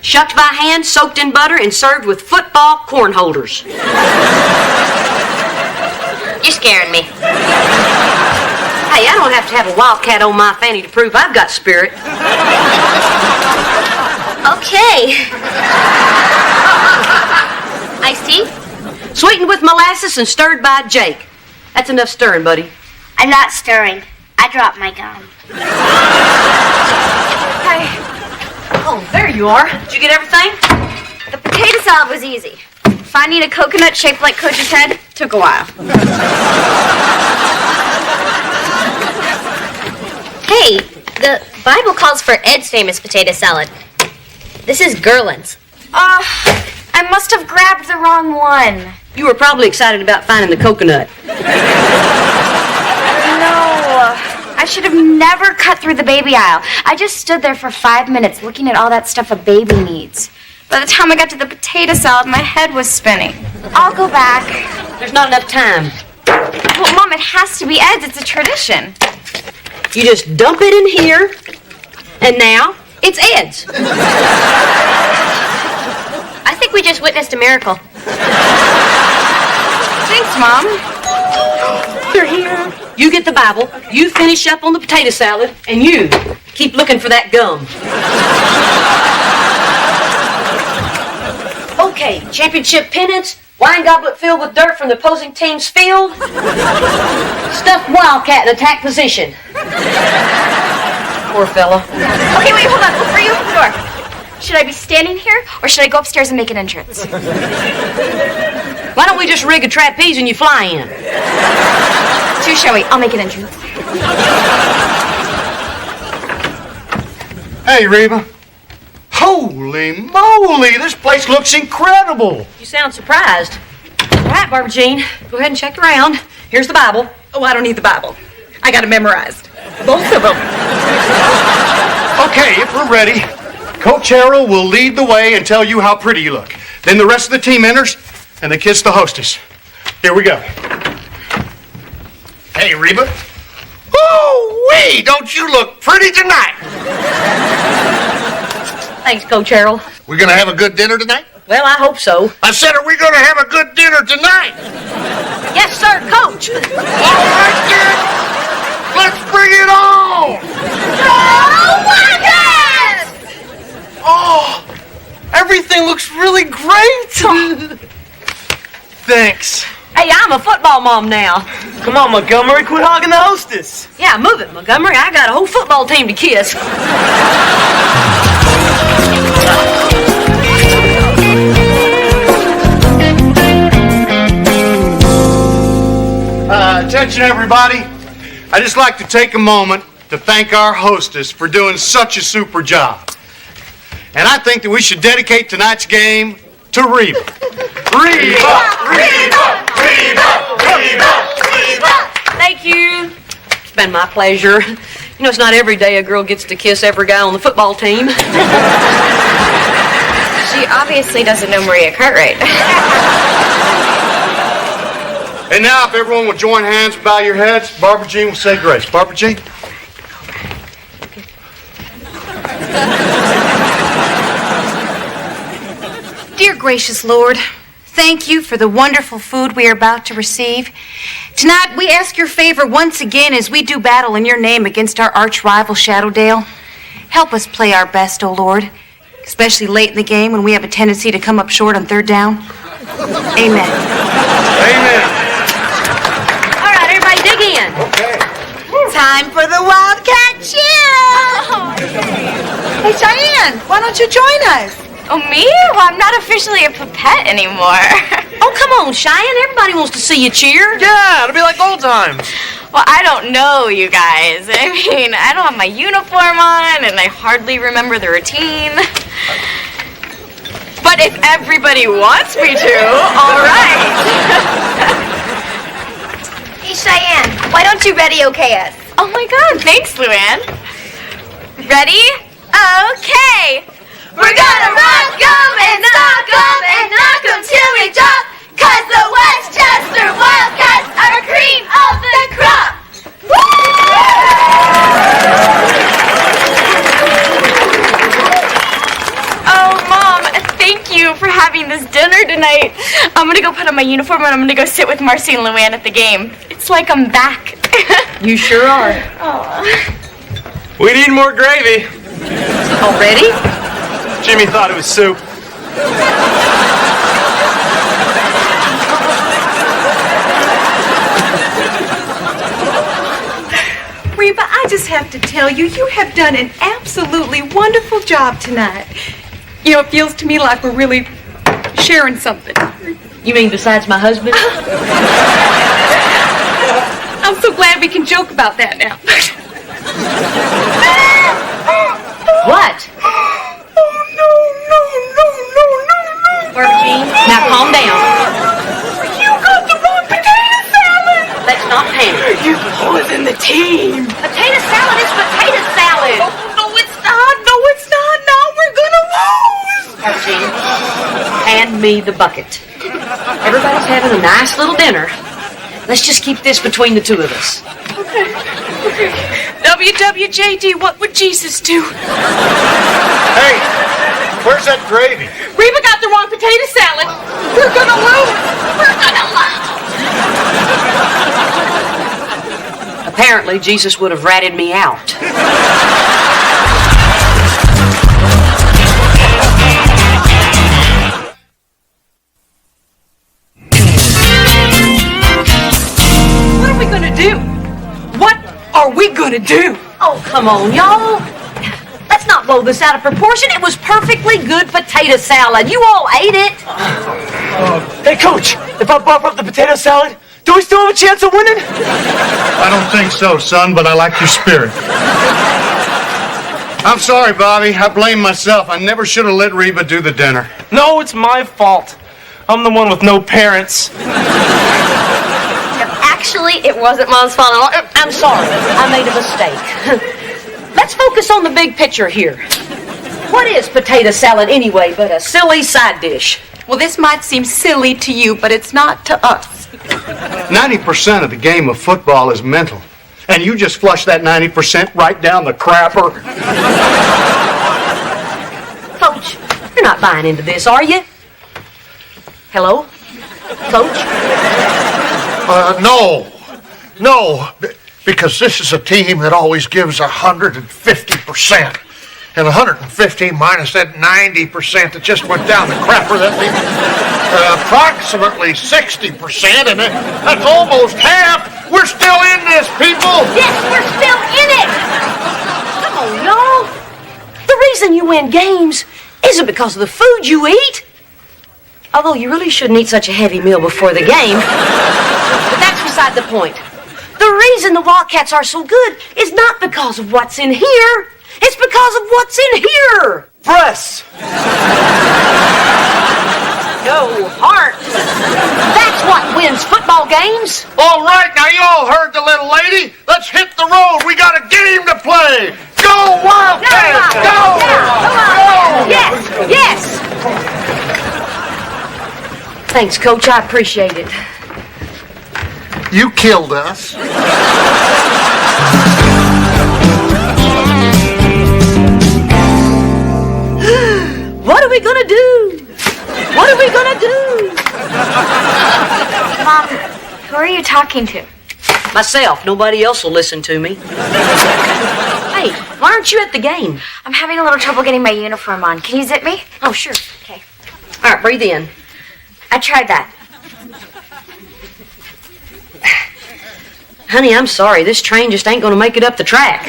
Shucked by hand, soaked in butter, and served with football corn holders. You're scaring me. Hey, I don't have to have a Wildcat on my fanny to prove I've got spirit. Okay. Iced tea? Sweetened with molasses and stirred by Jake. That's enough stirring, buddy. I'm not stirring. I dropped my gum. Hey, Oh, there you are. Did you get everything? the potato salad was easy. Finding a coconut shaped like Coach's head took a while. Hey, the Bible calls for Ed's famous potato salad. This is Gerland's. I must have grabbed the wrong one. You were probably excited about finding the coconut. No, I should have never cut through the baby aisle. I just stood there for 5 minutes looking at all that stuff a baby needs. By the time I got to the potato salad, my head was spinning. I'll go back. There's not enough time. Well, Mom, it has to be Ed's. It's a tradition. You just dump it in here, and now it's Ed's. I think we just witnessed a miracle. Thanks, Mom. You're here. You get the Bible, you finish up on the potato salad, and you keep looking for that gum. Okay, championship pennants, wine goblet filled with dirt from the opposing team's field, stuffed Wildcat in attack position. Poor fella. Okay, wait, hold on. Before you open the door, should I be standing here, or should I go upstairs and make an entrance? Why don't we just rig a trapeze and you fly in? Too showy. I'll make an entrance. Hey, Reba. Holy moly, this place looks incredible. You sound surprised. All right, Barbara Jean, go ahead and check around. Here's the Bible. Oh, I don't need the Bible. I got it memorized. Both of them. Okay, if we're ready, Coach Harrell will lead the way and tell you how pretty you look. Then the rest of the team enters, and they kiss the hostess. Here we go. Hey, Reba. Woo-wee, don't you look pretty tonight? Thanks, Coach Harrell. We gonna have a good dinner tonight? Well, I hope so. I said, are we gonna have a good dinner tonight? Yes, sir, Coach. All right, then. Let's bring it on! Oh, everything looks really great. Thanks. Hey, I'm a football mom now. Come on, Montgomery, quit hogging the hostess. Yeah, move it, Montgomery. I got a whole football team to kiss. Attention, everybody. I'd just like to take a moment to thank our hostess for doing such a super job. And I think that we should dedicate tonight's game to Reba. Reba! Reba! Reba! Reba! Reba! Thank you. It's been my pleasure. You know, it's not every day a girl gets to kiss every guy on the football team. She obviously doesn't know Maria Cartwright. And now, if everyone will join hands, bow your heads, Barbara Jean will say grace. Barbara Jean? Dear gracious Lord, thank you for the wonderful food we are about to receive. Tonight, we ask your favor once again as we do battle in your name against our arch rival, Shadowdale. Help us play our best, O Lord, especially late in the game when we have a tendency to come up short on third down. Amen. Amen. All right, everybody dig in. Okay. Time for the Wildcat Chill! Hey, Cheyenne, why don't you join us? Oh, me? Well, I'm not officially a pipette anymore. Oh, come on, Cheyenne. Everybody wants to see you cheer. Yeah, it'll be like old times. Well, I don't know, you guys. I mean, I don't have my uniform on, and I hardly remember the routine. But if everybody wants me to, all right. Hey, Cheyenne, why don't you ready okay us? Oh my God, thanks, Luann. Ready? Okay. We're gonna rock 'em and knock 'em and knock 'em till we drop, 'cause the Westchester Wildcats are cream of the crop. Oh, Mom, thank you for having this dinner tonight. I'm gonna go put on my uniform and I'm gonna go sit with Marcy and Luann at the game. It's like I'm back. You sure are. Oh. We need more gravy. Already? Jimmy thought it was soup. Reba, I just have to tell you, you have done an absolutely wonderful job tonight. You know, it feels to me like we're really sharing something. You mean besides my husband? I'm so glad we can joke about that now. What? Barbara Jean, now calm down. You got the wrong potato salad! Let's not panic. You're causing the team. Potato salad is potato salad. No, it's not. No, it's not. Now we're gonna lose. Barbara Jean, hand me the bucket. Everybody's having a nice little dinner. Let's just keep this between the two of us. Okay. WWJD, what would Jesus do? Hey, where's that gravy? Reba got the wrong potato salad. We're gonna lose. We're gonna lose. Apparently, Jesus would have ratted me out. What are we gonna do? What are we gonna do? Oh, come on, y'all. Let's not blow this out of proportion. It was perfectly good potato salad. You all ate it. Hey, Coach, if I buff up the potato salad, do we still have a chance of winning? I don't think so, son, but I like your spirit. I'm sorry, Bobby. I blame myself. I never should have let Reba do the dinner. No, it's my fault. I'm the one with no parents. Actually, it wasn't Mom's fault. I'm sorry. I made a mistake. Let's focus on the big picture here. What is potato salad anyway but a silly side dish? Well, this might seem silly to you, but it's not to us. 90% of the game of football is mental. And you just flush that 90% right down the crapper. Coach, you're not buying into this, are you? Hello? Coach? No, because this is a team that always gives 150%. And 150 minus that 90% that just went down the crapper, that leaves approximately 60%, and that's almost half. We're still in this, people. Yes, we're still in it. Come on, y'all. The reason you win games isn't because of the food you eat. Although you really shouldn't eat such a heavy meal before the game. But that's beside the point. reason the Wildcats are so good is not because of what's in here. It's because of what's in here. Press! Go, Hart. That's what wins football games. All right, now you all heard the little lady. Let's hit the road. We got a game to play. Go Wildcats! Go! Yes, yes. Thanks, Coach. I appreciate it. You killed us. What are we gonna do? What are we gonna do? Mom, who are you talking to? Myself. Nobody else will listen to me. Hey, why aren't you at the game? I'm having a little trouble getting my uniform on. Can you zip me? Oh, sure. Okay. All right, breathe in. I tried that. Honey, I'm sorry. This train just ain't gonna make it up the track.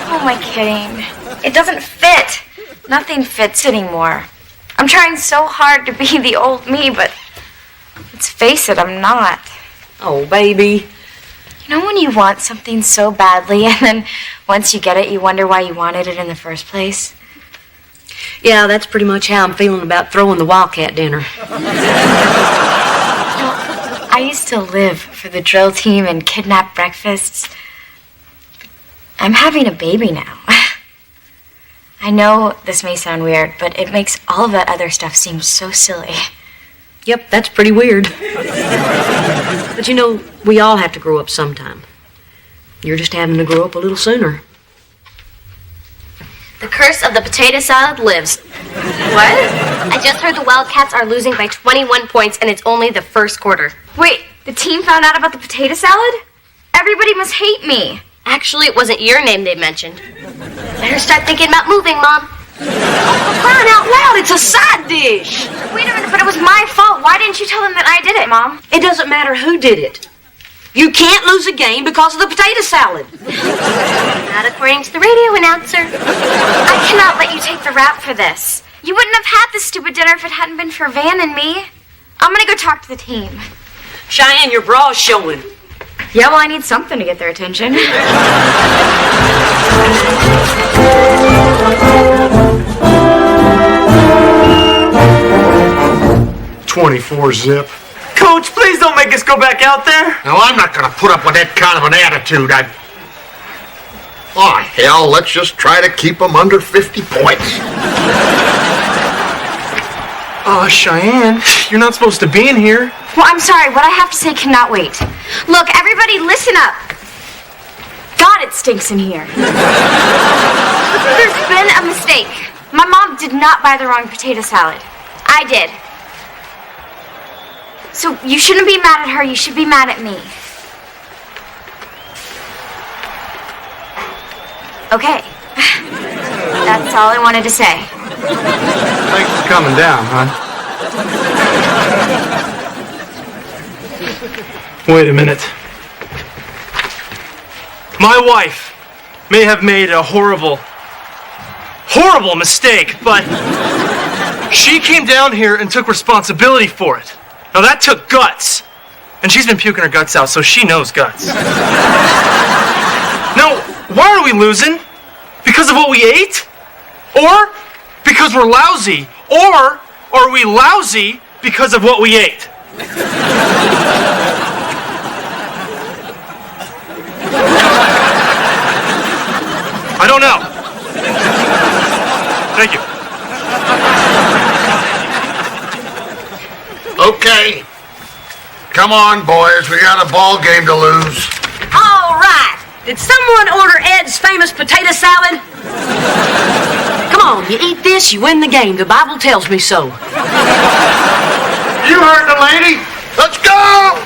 Who am I kidding? It doesn't fit. Nothing fits anymore. I'm trying so hard to be the old me, but let's face it, I'm not. Oh, baby. You know when you want something so badly, and then once you get it, you wonder why you wanted it in the first place? Yeah, that's pretty much how I'm feeling about throwing the Wildcat dinner. I used to live for the drill team and kidnap breakfasts. I'm having a baby now. I know this may sound weird, but it makes all of that other stuff seem so silly. Yep, that's pretty weird. But you know, we all have to grow up sometime. You're just having to grow up a little sooner. The curse of the potato salad lives. What? I just heard the Wildcats are losing by 21 points, and it's only the first quarter. Wait, the team found out about the potato salad? Everybody must hate me. Actually, it wasn't your name they mentioned. Better start thinking about moving, Mom. For crying out loud, it's a side dish. Wait a minute, but it was my fault. Why didn't you tell them that I did it, Mom? It doesn't matter who did it. You can't lose a game because of the potato salad. Not according to the radio announcer. I cannot let you take the rap for this. You wouldn't have had this stupid dinner if it hadn't been for Van and me. I'm gonna go talk to the team. Cheyenne, your bra's showing. Yeah, well, I need something to get their attention. 24 zip. Coach, please don't make us go back out there. Now, I'm not going to put up with that kind of an attitude. Oh, hell, let's just try to keep them under 50 points. Oh, Cheyenne, you're not supposed to be in here. Well, I'm sorry. What I have to say cannot wait. Look, everybody, listen up. God, it stinks in here. There's been a mistake. My mom did not buy the wrong potato salad. I did. So you shouldn't be mad at her. You should be mad at me. Okay. That's all I wanted to say. Thanks for coming down, hon. Wait a minute. My wife may have made a horrible mistake, but she came down here and took responsibility for it. Now that took guts. And she's been puking her guts out, so she knows guts. Now, why are we losing? Because of what we ate? Or because we're lousy? Or are we lousy because of what we ate? I don't know. Thank you. Okay. Come on, boys. We got a ball game to lose. All right. Did someone order Ed's famous potato salad? Come on, you eat this, you win the game. The Bible tells me so. You heard the lady. Let's go!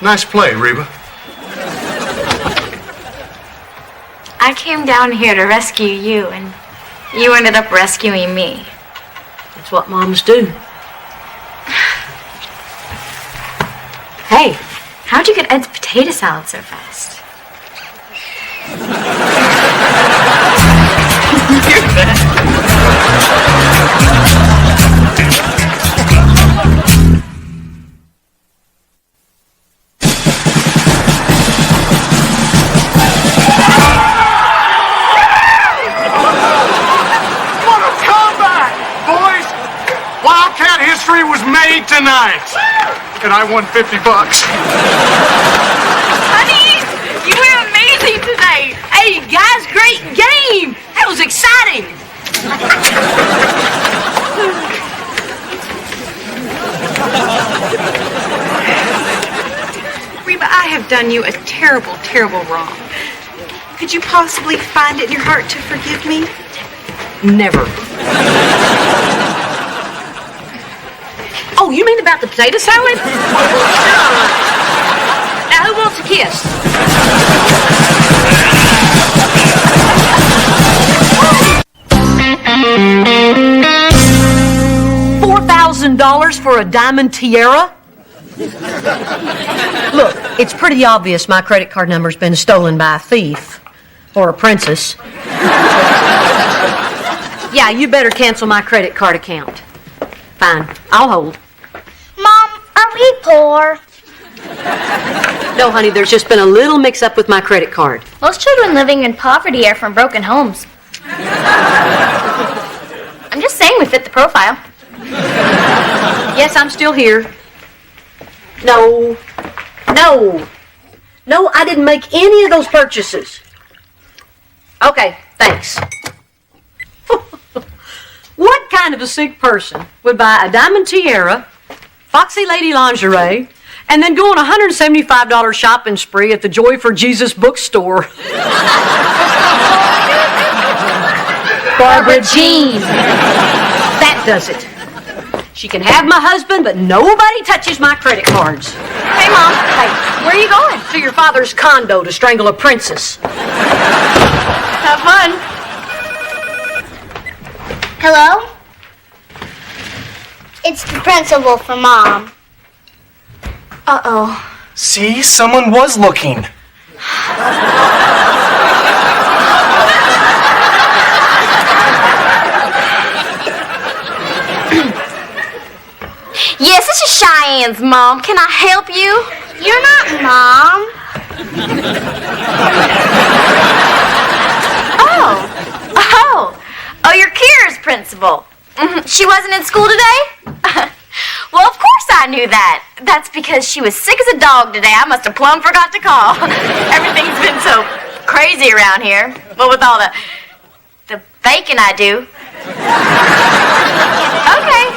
Nice play, Reba. I came down here to rescue you, and you ended up rescuing me. That's what moms do. Hey, how'd you get Ed's potato salad so fast? history was made tonight. And I won $50. Honey, you were amazing today. Hey, guys, great game. That was exciting. Reba, I have done you a terrible, terrible wrong. Could you possibly find it in your heart to forgive me? Never. Oh, you mean about the potato salad? Now, who wants a kiss? $4,000 for a diamond tiara? Look, it's pretty obvious my credit card number's been stolen by a thief or a princess. Yeah, you better cancel my credit card account. Fine, I'll hold. Mom, are we poor? No, honey, there's just been a little mix-up with my credit card. Most children living in poverty are from broken homes. I'm just saying we fit the profile. Yes, I'm still here. No, I didn't make any of those purchases. Okay, thanks. What kind of a sick person would buy a diamond tiara, Foxy Lady lingerie, and then go on a $175 shopping spree at the Joy for Jesus bookstore? Barbara Jean. That does it. She can have my husband, but nobody touches my credit cards. Hey, Mom. Hey, where are you going? To your father's condo to strangle a princess. Have fun. Hello? It's the principal for Mom. Uh-oh. See, someone was looking. Yes, this is Cheyenne's mom. Can I help you? You're not Mom. Oh, you're Kira's principal. She wasn't in school today? Well, of course I knew that. That's because she was sick as a dog today. I must have plumb forgot to call. Everything's been so crazy around here. Well, with all the baking I do. Okay.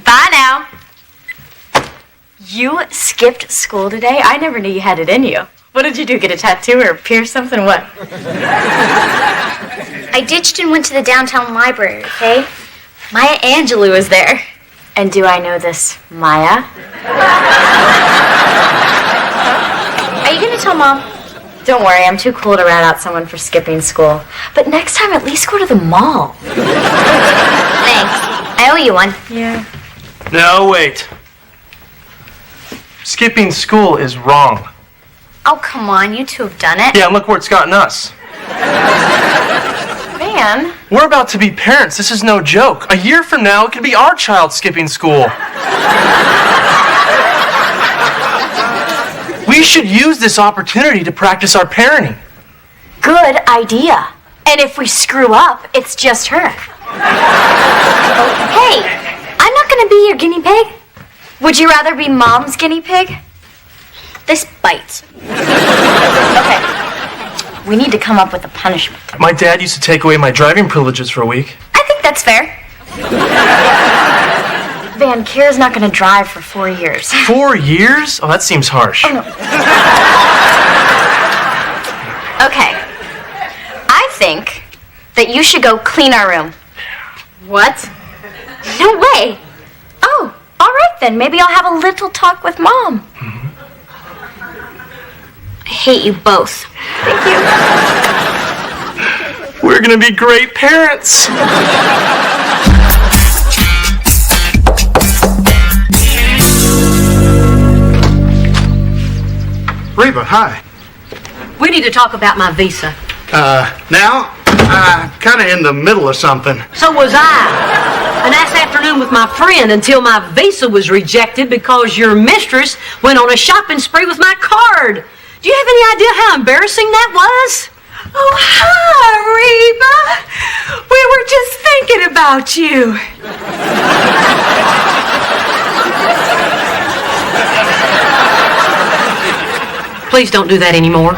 Bye now. You skipped school today? I never knew you had it in you. What did you do? Get a tattoo or pierce something? What? I ditched and went to the downtown library, okay? Maya Angelou was there. And do I know this Maya? Are you going to tell Mom? Don't worry, I'm too cool to rat out someone for skipping school. But next time, at least go to the mall. Thanks. I owe you one. Yeah. No, wait. Skipping school is wrong. Oh, come on. You two have done it. Yeah, and look where it's gotten us. Man. We're about to be parents. This is no joke. A year from now, it could be our child skipping school. We should use this opportunity to practice our parenting. Good idea. And if we screw up, it's just her. Hey, I'm not going to be your guinea pig. Would you rather be Mom's guinea pig? This bites. Okay. We need to come up with a punishment. My dad used to take away my driving privileges for a week. I think that's fair. Van, Kira's not going to drive for 4 years. 4 years? Oh, that seems harsh. Oh, no. Okay. I think that you should go clean our room. What? No way. Oh, all right then. Maybe I'll have a little talk with Mom. Mm-hmm. I hate you both. Thank you. We're gonna be great parents. Reba, hi. We need to talk about my visa. Now? I'm kind of in the middle of something. So was I. A nice afternoon with my friend until my visa was rejected because your mistress went on a shopping spree with my card. Do you have any idea how embarrassing that was? Oh, hi, Reba. We were just thinking about you. Please don't do that anymore.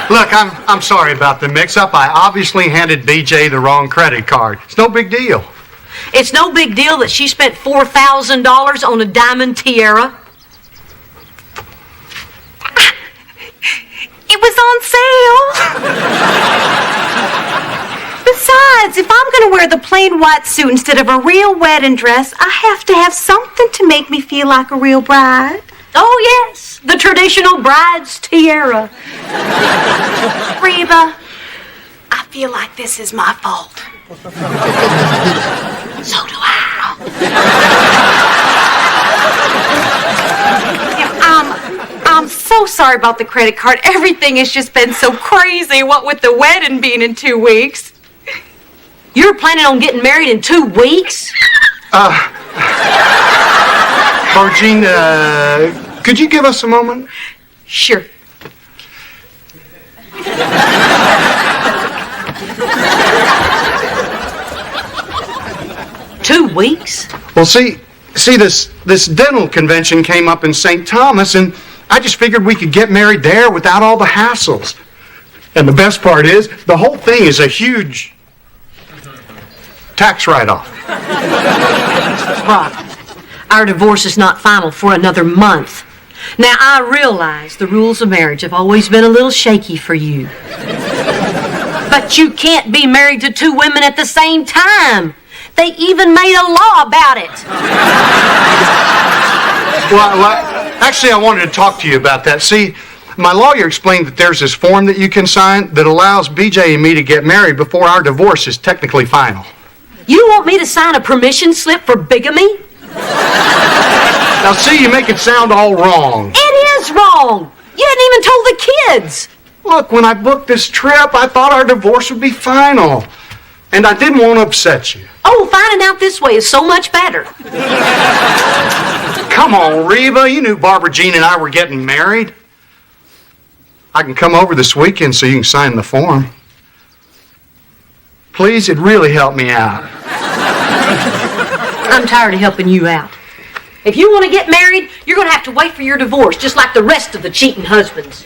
Look, I'm sorry about the mix-up. I obviously handed BJ the wrong credit card. It's no big deal. It's no big deal that she spent $4,000 on a diamond tiara. It was on sale. Besides, if I'm going to wear the plain white suit instead of a real wedding dress, I have to have something to make me feel like a real bride. Oh, yes, the traditional bride's tiara. Reba, I feel like this is my fault. So do I. I'm so sorry about the credit card. Everything has just been so crazy, what with the wedding being in 2 weeks. You're planning on getting married in 2 weeks? Virgin, could you give us a moment? Sure. Two weeks? Well, see, this dental convention came up in St. Thomas, and I just figured we could get married there without all the hassles. And the best part is, the whole thing is a huge tax write-off. Brock, our divorce is not final for another month. Now, I realize the rules of marriage have always been a little shaky for you. But you can't be married to 2 women at the same time. They even made a law about it. Well, actually, I wanted to talk to you about that. See, my lawyer explained that there's this form that you can sign that allows BJ and me to get married before our divorce is technically final. You want me to sign a permission slip for bigamy? Now, see, you make it sound all wrong. It is wrong. You hadn't even told the kids. Look, when I booked this trip, I thought our divorce would be final. And I didn't want to upset you. Oh, finding out this way is so much better. Come on, Reba. You knew Barbara Jean and I were getting married. I can come over this weekend so you can sign the form. Please, it'd really help me out. I'm tired of helping you out. If you want to get married, you're going to have to wait for your divorce, just like the rest of the cheating husbands.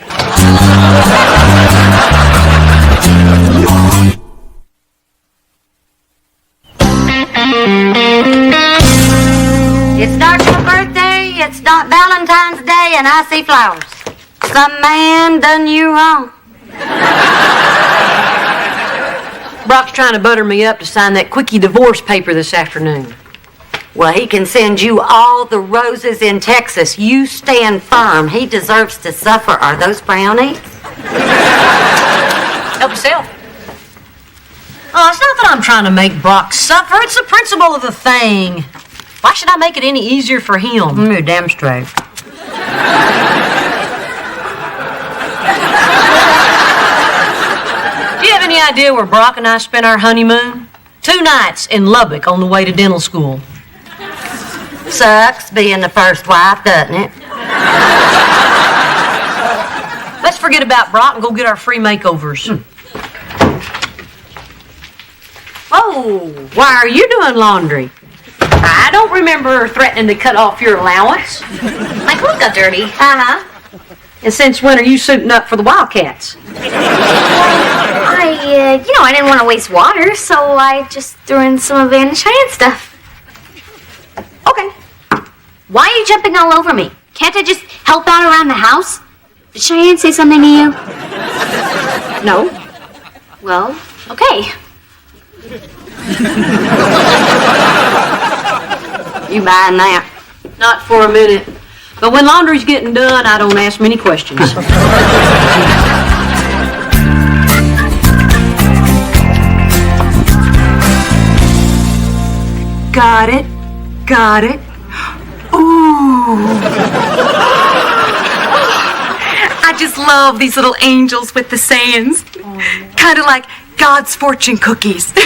It's not your birthday, it's not Valentine's Day, and I see flowers. Some man done you wrong. Brock's trying to butter me up to sign that quickie divorce paper this afternoon. Well, he can send you all the roses in Texas. You stand firm. He deserves to suffer. Are those brownies? Help yourself. Oh, it's not that I'm trying to make Brock suffer. It's the principle of the thing. Why should I make it any easier for him? You're damn straight. Do you have any idea where Brock and I spent our honeymoon? 2 nights in Lubbock on the way to dental school. Sucks being the first wife, doesn't it? Let's forget about Brock and go get our free makeovers. Oh, why are you doing laundry? I don't remember threatening to cut off your allowance. My clothes got dirty. Uh-huh. And since when are you suiting up for the Wildcats? I didn't want to waste water, so I just threw in some of Van and Cheyenne stuff. Okay. Why are you jumping all over me? Can't I just help out around the house? Did Cheyenne say something to you? No. Well, okay. You buying that? Not for a minute. But when laundry's getting done, I don't ask many questions. Got it. Got it. Ooh. I just love these little angels with the sayings. Kind of like God's fortune cookies. Do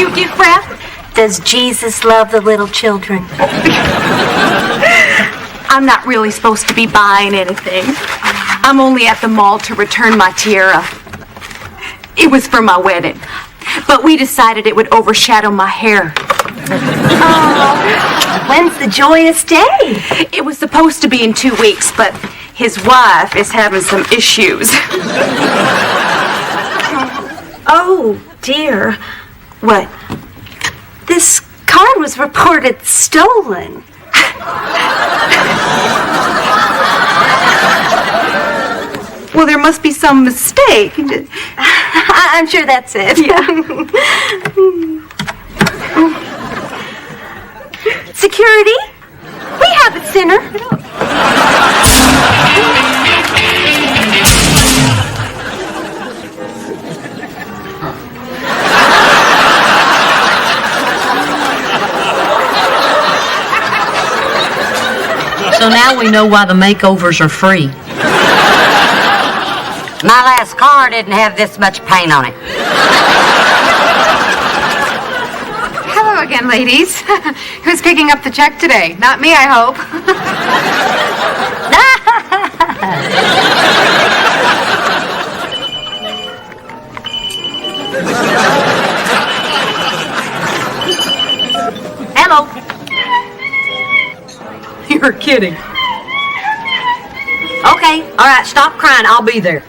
you give breath? Does Jesus love the little children? I'm not really supposed to be buying anything. I'm only at the mall to return my tiara. It was for my wedding, but we decided it would overshadow my hair. When's the joyous day? It was supposed to be in 2 weeks, but his wife is having some issues. Oh, dear. What? This card was reported stolen. Well, there must be some mistake. I'm sure that's it. Yeah. Security? We have it, Sinner. So now we know why the makeovers are free. My last car didn't have this much paint on it. Hello again, ladies. Who's picking up the check today? Not me, I hope. Hello. You're kidding. Okay, all right, stop crying. I'll be there.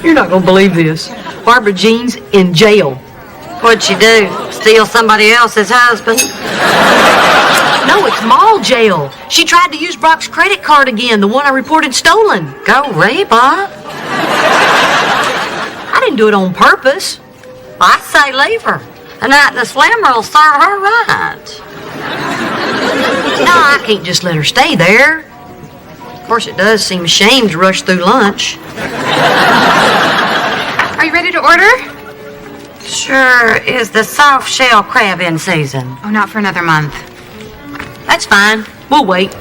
You're not gonna believe this. Barbara Jean's in jail. What'd she do? Steal somebody else's husband? No, it's mall jail. She tried to use Brock's credit card again, the one I reported stolen. Go, Reba. I didn't do it on purpose. I say leave her. A night in the slammer will serve her right. No, I can't just let her stay there. Of course, it does seem a shame to rush through lunch. Are you ready to order? Sure. Is the soft shell crab in season? Oh, not for another month. That's fine. We'll wait.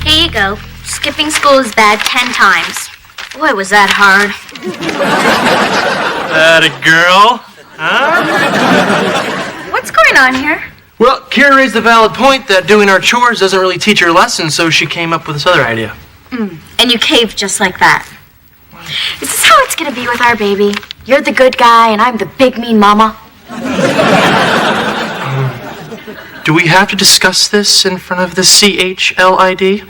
Here you go. Skipping school is bad 10 times. Boy, was that hard. Atta girl. Huh? What's going on here? Well, Kira raised the valid point that doing our chores doesn't really teach her lessons, so she came up with this other idea. And you caved just like that. Is this how it's gonna be with our baby? You're the good guy and I'm the big mean mama? Do we have to discuss this in front of the CHLID?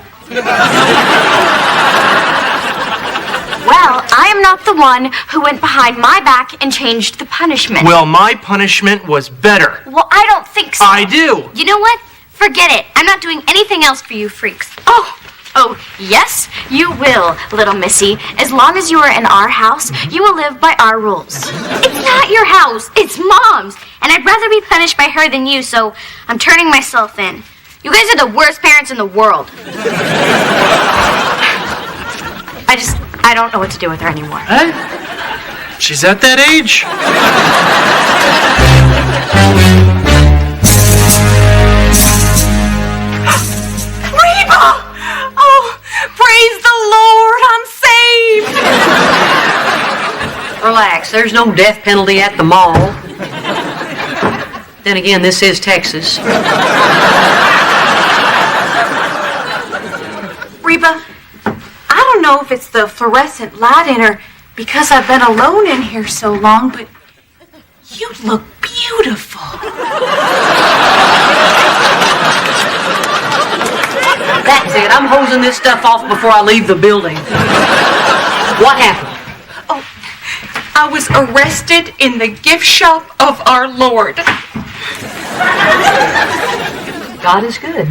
Well, I am not the one who went behind my back and changed the punishment. Well, my punishment was better. Well, I don't think so. I do. You know what? Forget it. I'm not doing anything else for you freaks. Oh, yes, you will, little missy. As long as you are in our house, you will live by our rules. It's not your house. It's Mom's. And I'd rather be punished by her than you, so I'm turning myself in. You guys are the worst parents in the world. I don't know what to do with her anymore. Hey, she's at that age. Reba! Oh, praise the Lord, I'm saved! Relax, there's no death penalty at the mall. Then again, this is Texas. Reba, I don't know if it's the fluorescent light in her because I've been alone in here so long, but you look beautiful. That's it. I'm hosing this stuff off before I leave the building. What happened? Oh, I was arrested in the gift shop of our Lord. God is good.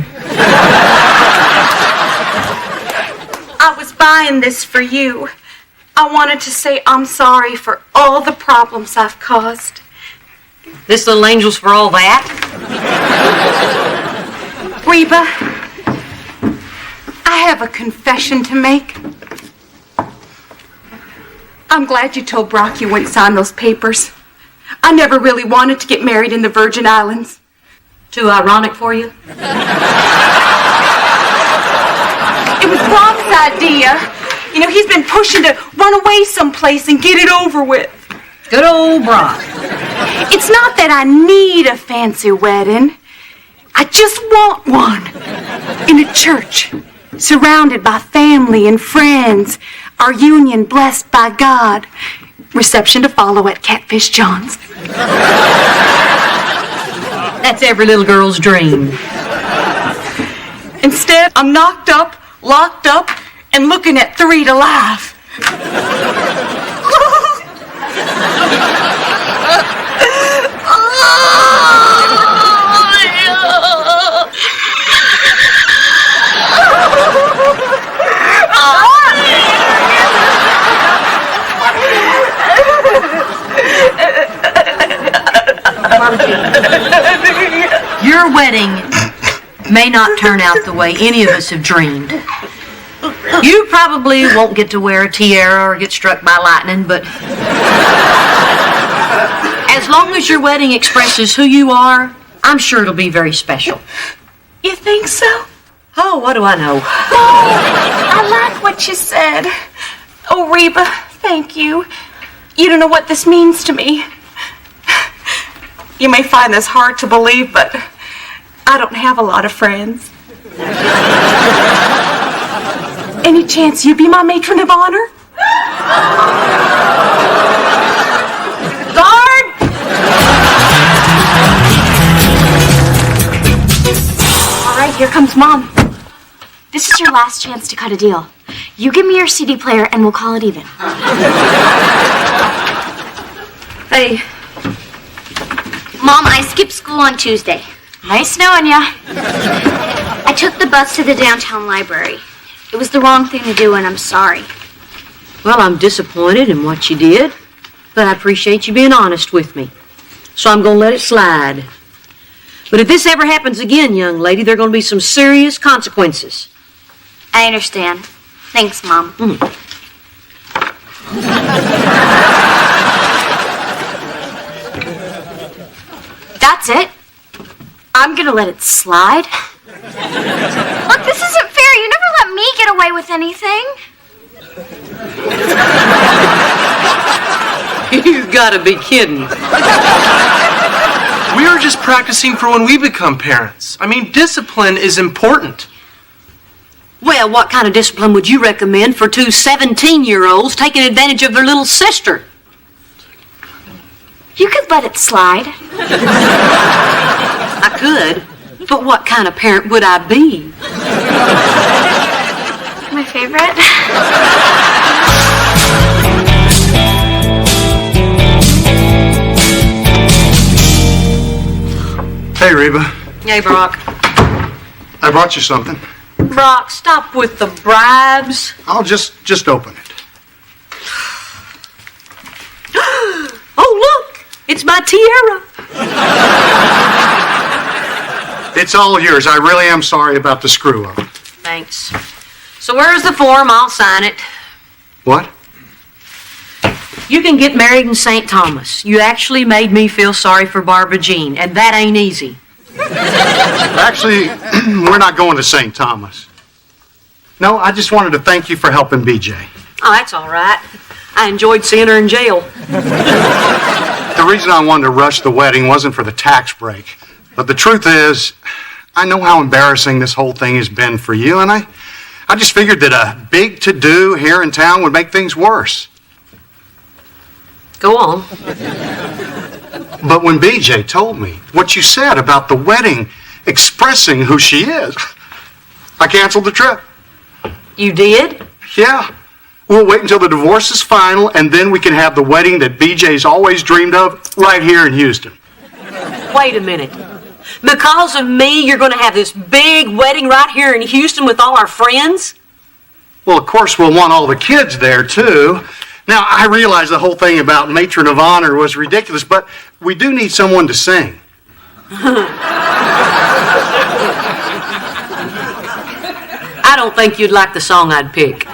I was buying this for you. I wanted to say I'm sorry for all the problems I've caused. This little angel's for all that? Reba, I have a confession to make. I'm glad you told Brock you wouldn't sign those papers. I never really wanted to get married in the Virgin Islands. Too ironic for you? It was Brock's idea. You know, he's been pushing to run away someplace and get it over with. Good old Brock. It's not that I need a fancy wedding. I just want one in a church surrounded by family and friends, our union blessed by God. Reception to follow at Catfish John's. That's every little girl's dream. Instead, I'm knocked up, locked up, and looking at 3 to life. Your wedding may not turn out the way any of us have dreamed. You probably won't get to wear a tiara or get struck by lightning, but as long as your wedding expresses who you are, I'm sure it'll be very special. You think so? Oh, what do I know? Oh, I like what you said. Oh, Reba, thank you. You don't know what this means to me. You may find this hard to believe, but I don't have a lot of friends. Any chance you'd be my matron of honor? Guard! All right, here comes Mom. This is your last chance to cut a deal. You give me your CD player and we'll call it even. Hey. Mom, I skipped school on Tuesday. Nice knowing ya. I took the bus to the downtown library. It was the wrong thing to do, and I'm sorry. Well, I'm disappointed in what you did, but I appreciate you being honest with me. So I'm going to let it slide. But if this ever happens again, young lady, there are going to be some serious consequences. I understand. Thanks, Mom. That's it. I'm gonna let it slide. Look, this isn't fair. You never let me get away with anything. You've got to be kidding. We are just practicing for when we become parents. I mean, discipline is important. Well, what kind of discipline would you recommend for 2 17-year-olds taking advantage of their little sister? You could let it slide. I could, but what kind of parent would I be? My favorite. Hey, Reba. Hey, Brock. I brought you something. Brock, stop with the bribes. I'll just open it. Oh, look! It's my tiara. It's all yours. I really am sorry about the screw-up. Thanks. So where's the form? I'll sign it. What? You can get married in St. Thomas. You actually made me feel sorry for Barbara Jean, and that ain't easy. Actually, we're not going to St. Thomas. No, I just wanted to thank you for helping BJ. Oh, that's all right. I enjoyed seeing her in jail. The reason I wanted to rush the wedding wasn't for the tax break. But the truth is, I know how embarrassing this whole thing has been for you, and I just figured that a big to-do here in town would make things worse. Go on. But when BJ told me what you said about the wedding expressing who she is, I canceled the trip. You did? Yeah. We'll wait until the divorce is final, and then we can have the wedding that BJ's always dreamed of right here in Houston. Wait a minute. Because of me, you're going to have this big wedding right here in Houston with all our friends? Well, of course, we'll want all the kids there, too. Now, I realize the whole thing about matron of honor was ridiculous, but we do need someone to sing. I don't think you'd like the song I'd pick.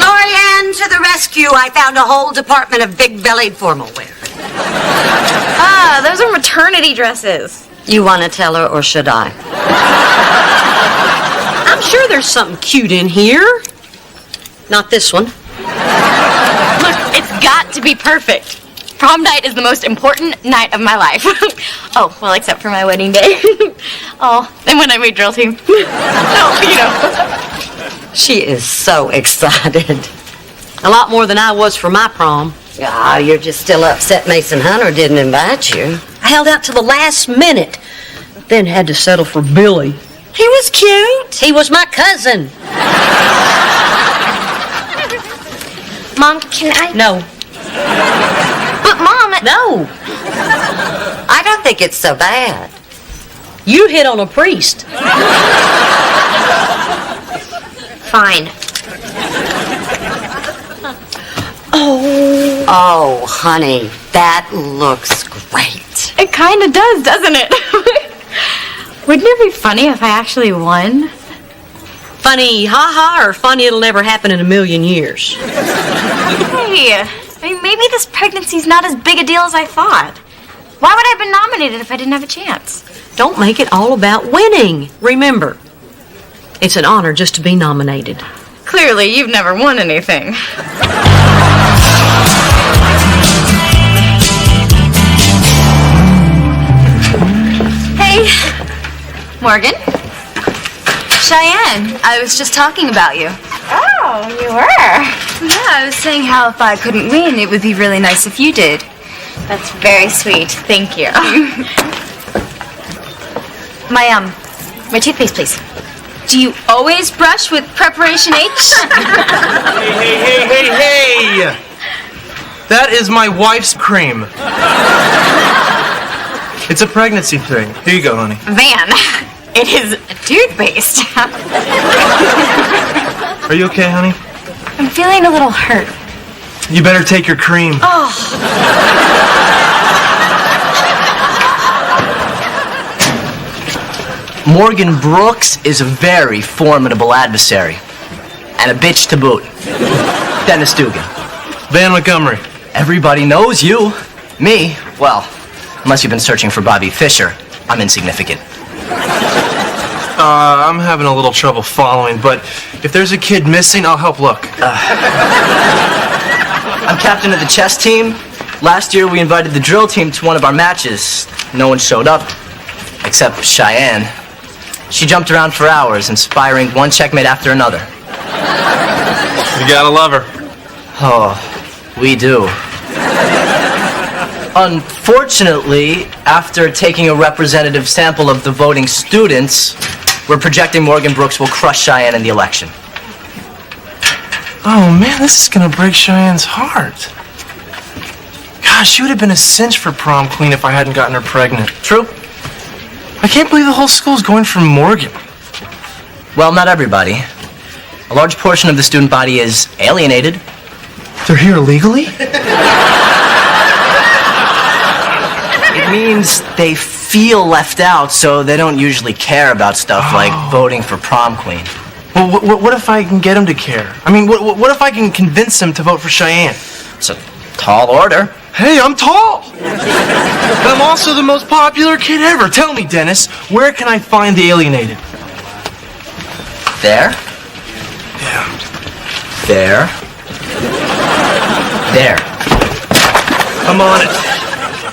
Lorianne to the rescue. I found a whole department of big-bellied formal wear. Ah, those are maternity dresses. You want to tell her, or should I? I'm sure there's something cute in here. Not this one. Look, it's got to be perfect. Prom night is the most important night of my life. Oh, well, except for my wedding day. Oh, and when I made drill team. Oh, you know. She is so excited. A lot more than I was for my prom. Ah, you're just still upset Mason Hunter didn't invite you. I held out till the last minute, then had to settle for Billy. He was cute. He was my cousin. Mom, can I? No. But Mom, No. I don't think it's so bad. You hit on a priest. fine. Oh, honey, that looks great. It kind of does, doesn't it? Wouldn't it be funny if I actually won? Funny ha-ha or funny it'll never happen in a million years? Hey, I mean, maybe this pregnancy's not as big a deal as I thought. Why would I have been nominated if I didn't have a chance? Don't make it all about winning. Remember, it's an honor just to be nominated. Clearly, you've never won anything. Hey, Morgan. Cheyenne, I was just talking about you. Oh, you were? Yeah, I was saying how if I couldn't win, it would be really nice if you did. That's very sweet. Thank you. My toothpaste, please. Do you always brush with Preparation H? Hey! That is my wife's cream. It's a pregnancy thing. Here you go, honey. Van, it is toothpaste. Are you okay, honey? I'm feeling a little hurt. You better take your cream. Morgan Brooks is a very formidable adversary. And a bitch to boot. Dennis Dugan. Van Montgomery. Everybody knows you. Me, well, unless you've been searching for Bobby Fischer, I'm insignificant. I'm having a little trouble following, but if there's a kid missing, I'll help look. I'm captain of the chess team. Last year, we invited the drill team to one of our matches. No one showed up, except Cheyenne. She jumped around for hours, inspiring one checkmate after another. You gotta love her. Oh, we do. Unfortunately, after taking a representative sample of the voting students, we're projecting Morgan Brooks will crush Cheyenne in the election. Oh man, this is gonna break Cheyenne's heart. Gosh, she would have been a cinch for prom queen if I hadn't gotten her pregnant. True. I can't believe the whole school's going for Morgan. Well, not everybody. A large portion of the student body is alienated. They're here illegally? It means they feel left out, so they don't usually care about stuff like voting for prom queen. Well, what if I can get them to care? I mean, what if I can convince them to vote for Cheyenne? It's a tall order. Hey, I'm tall! And I'm also the most popular kid ever. Tell me, Dennis, where can I find the alienated? There. Yeah. There. There. I'm on it.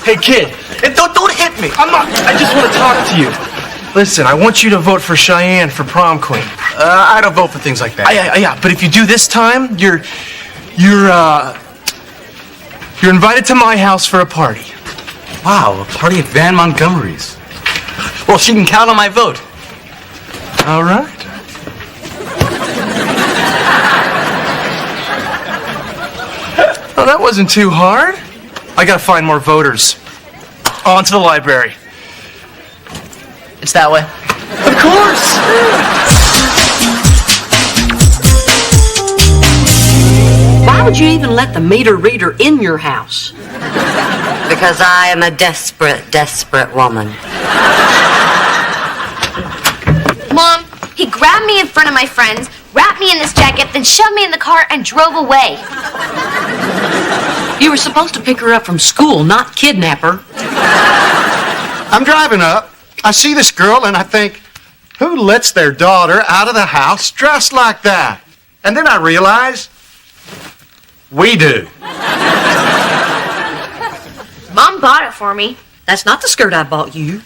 Hey, kid, don't hit me. I just want to talk to you. Listen, I want you to vote for Cheyenne for prom queen. I don't vote for things like that. Yeah, but if you do this time, you're invited to my house for a party. Wow, a party at Van Montgomery's. Well, she can count on my vote. All right. Oh, that wasn't too hard. I gotta find more voters. On to the library. It's that way. Of course! Why would you even let the meter reader in your house? Because I am a desperate, desperate woman. Mom, he grabbed me in front of my friends, wrapped me in this jacket, then shoved me in the car and drove away. You were supposed to pick her up from school, not kidnap her. I'm driving up. I see this girl and I think, who lets their daughter out of the house dressed like that? And then I realize, we do. bought it for me. That's not the skirt I bought you.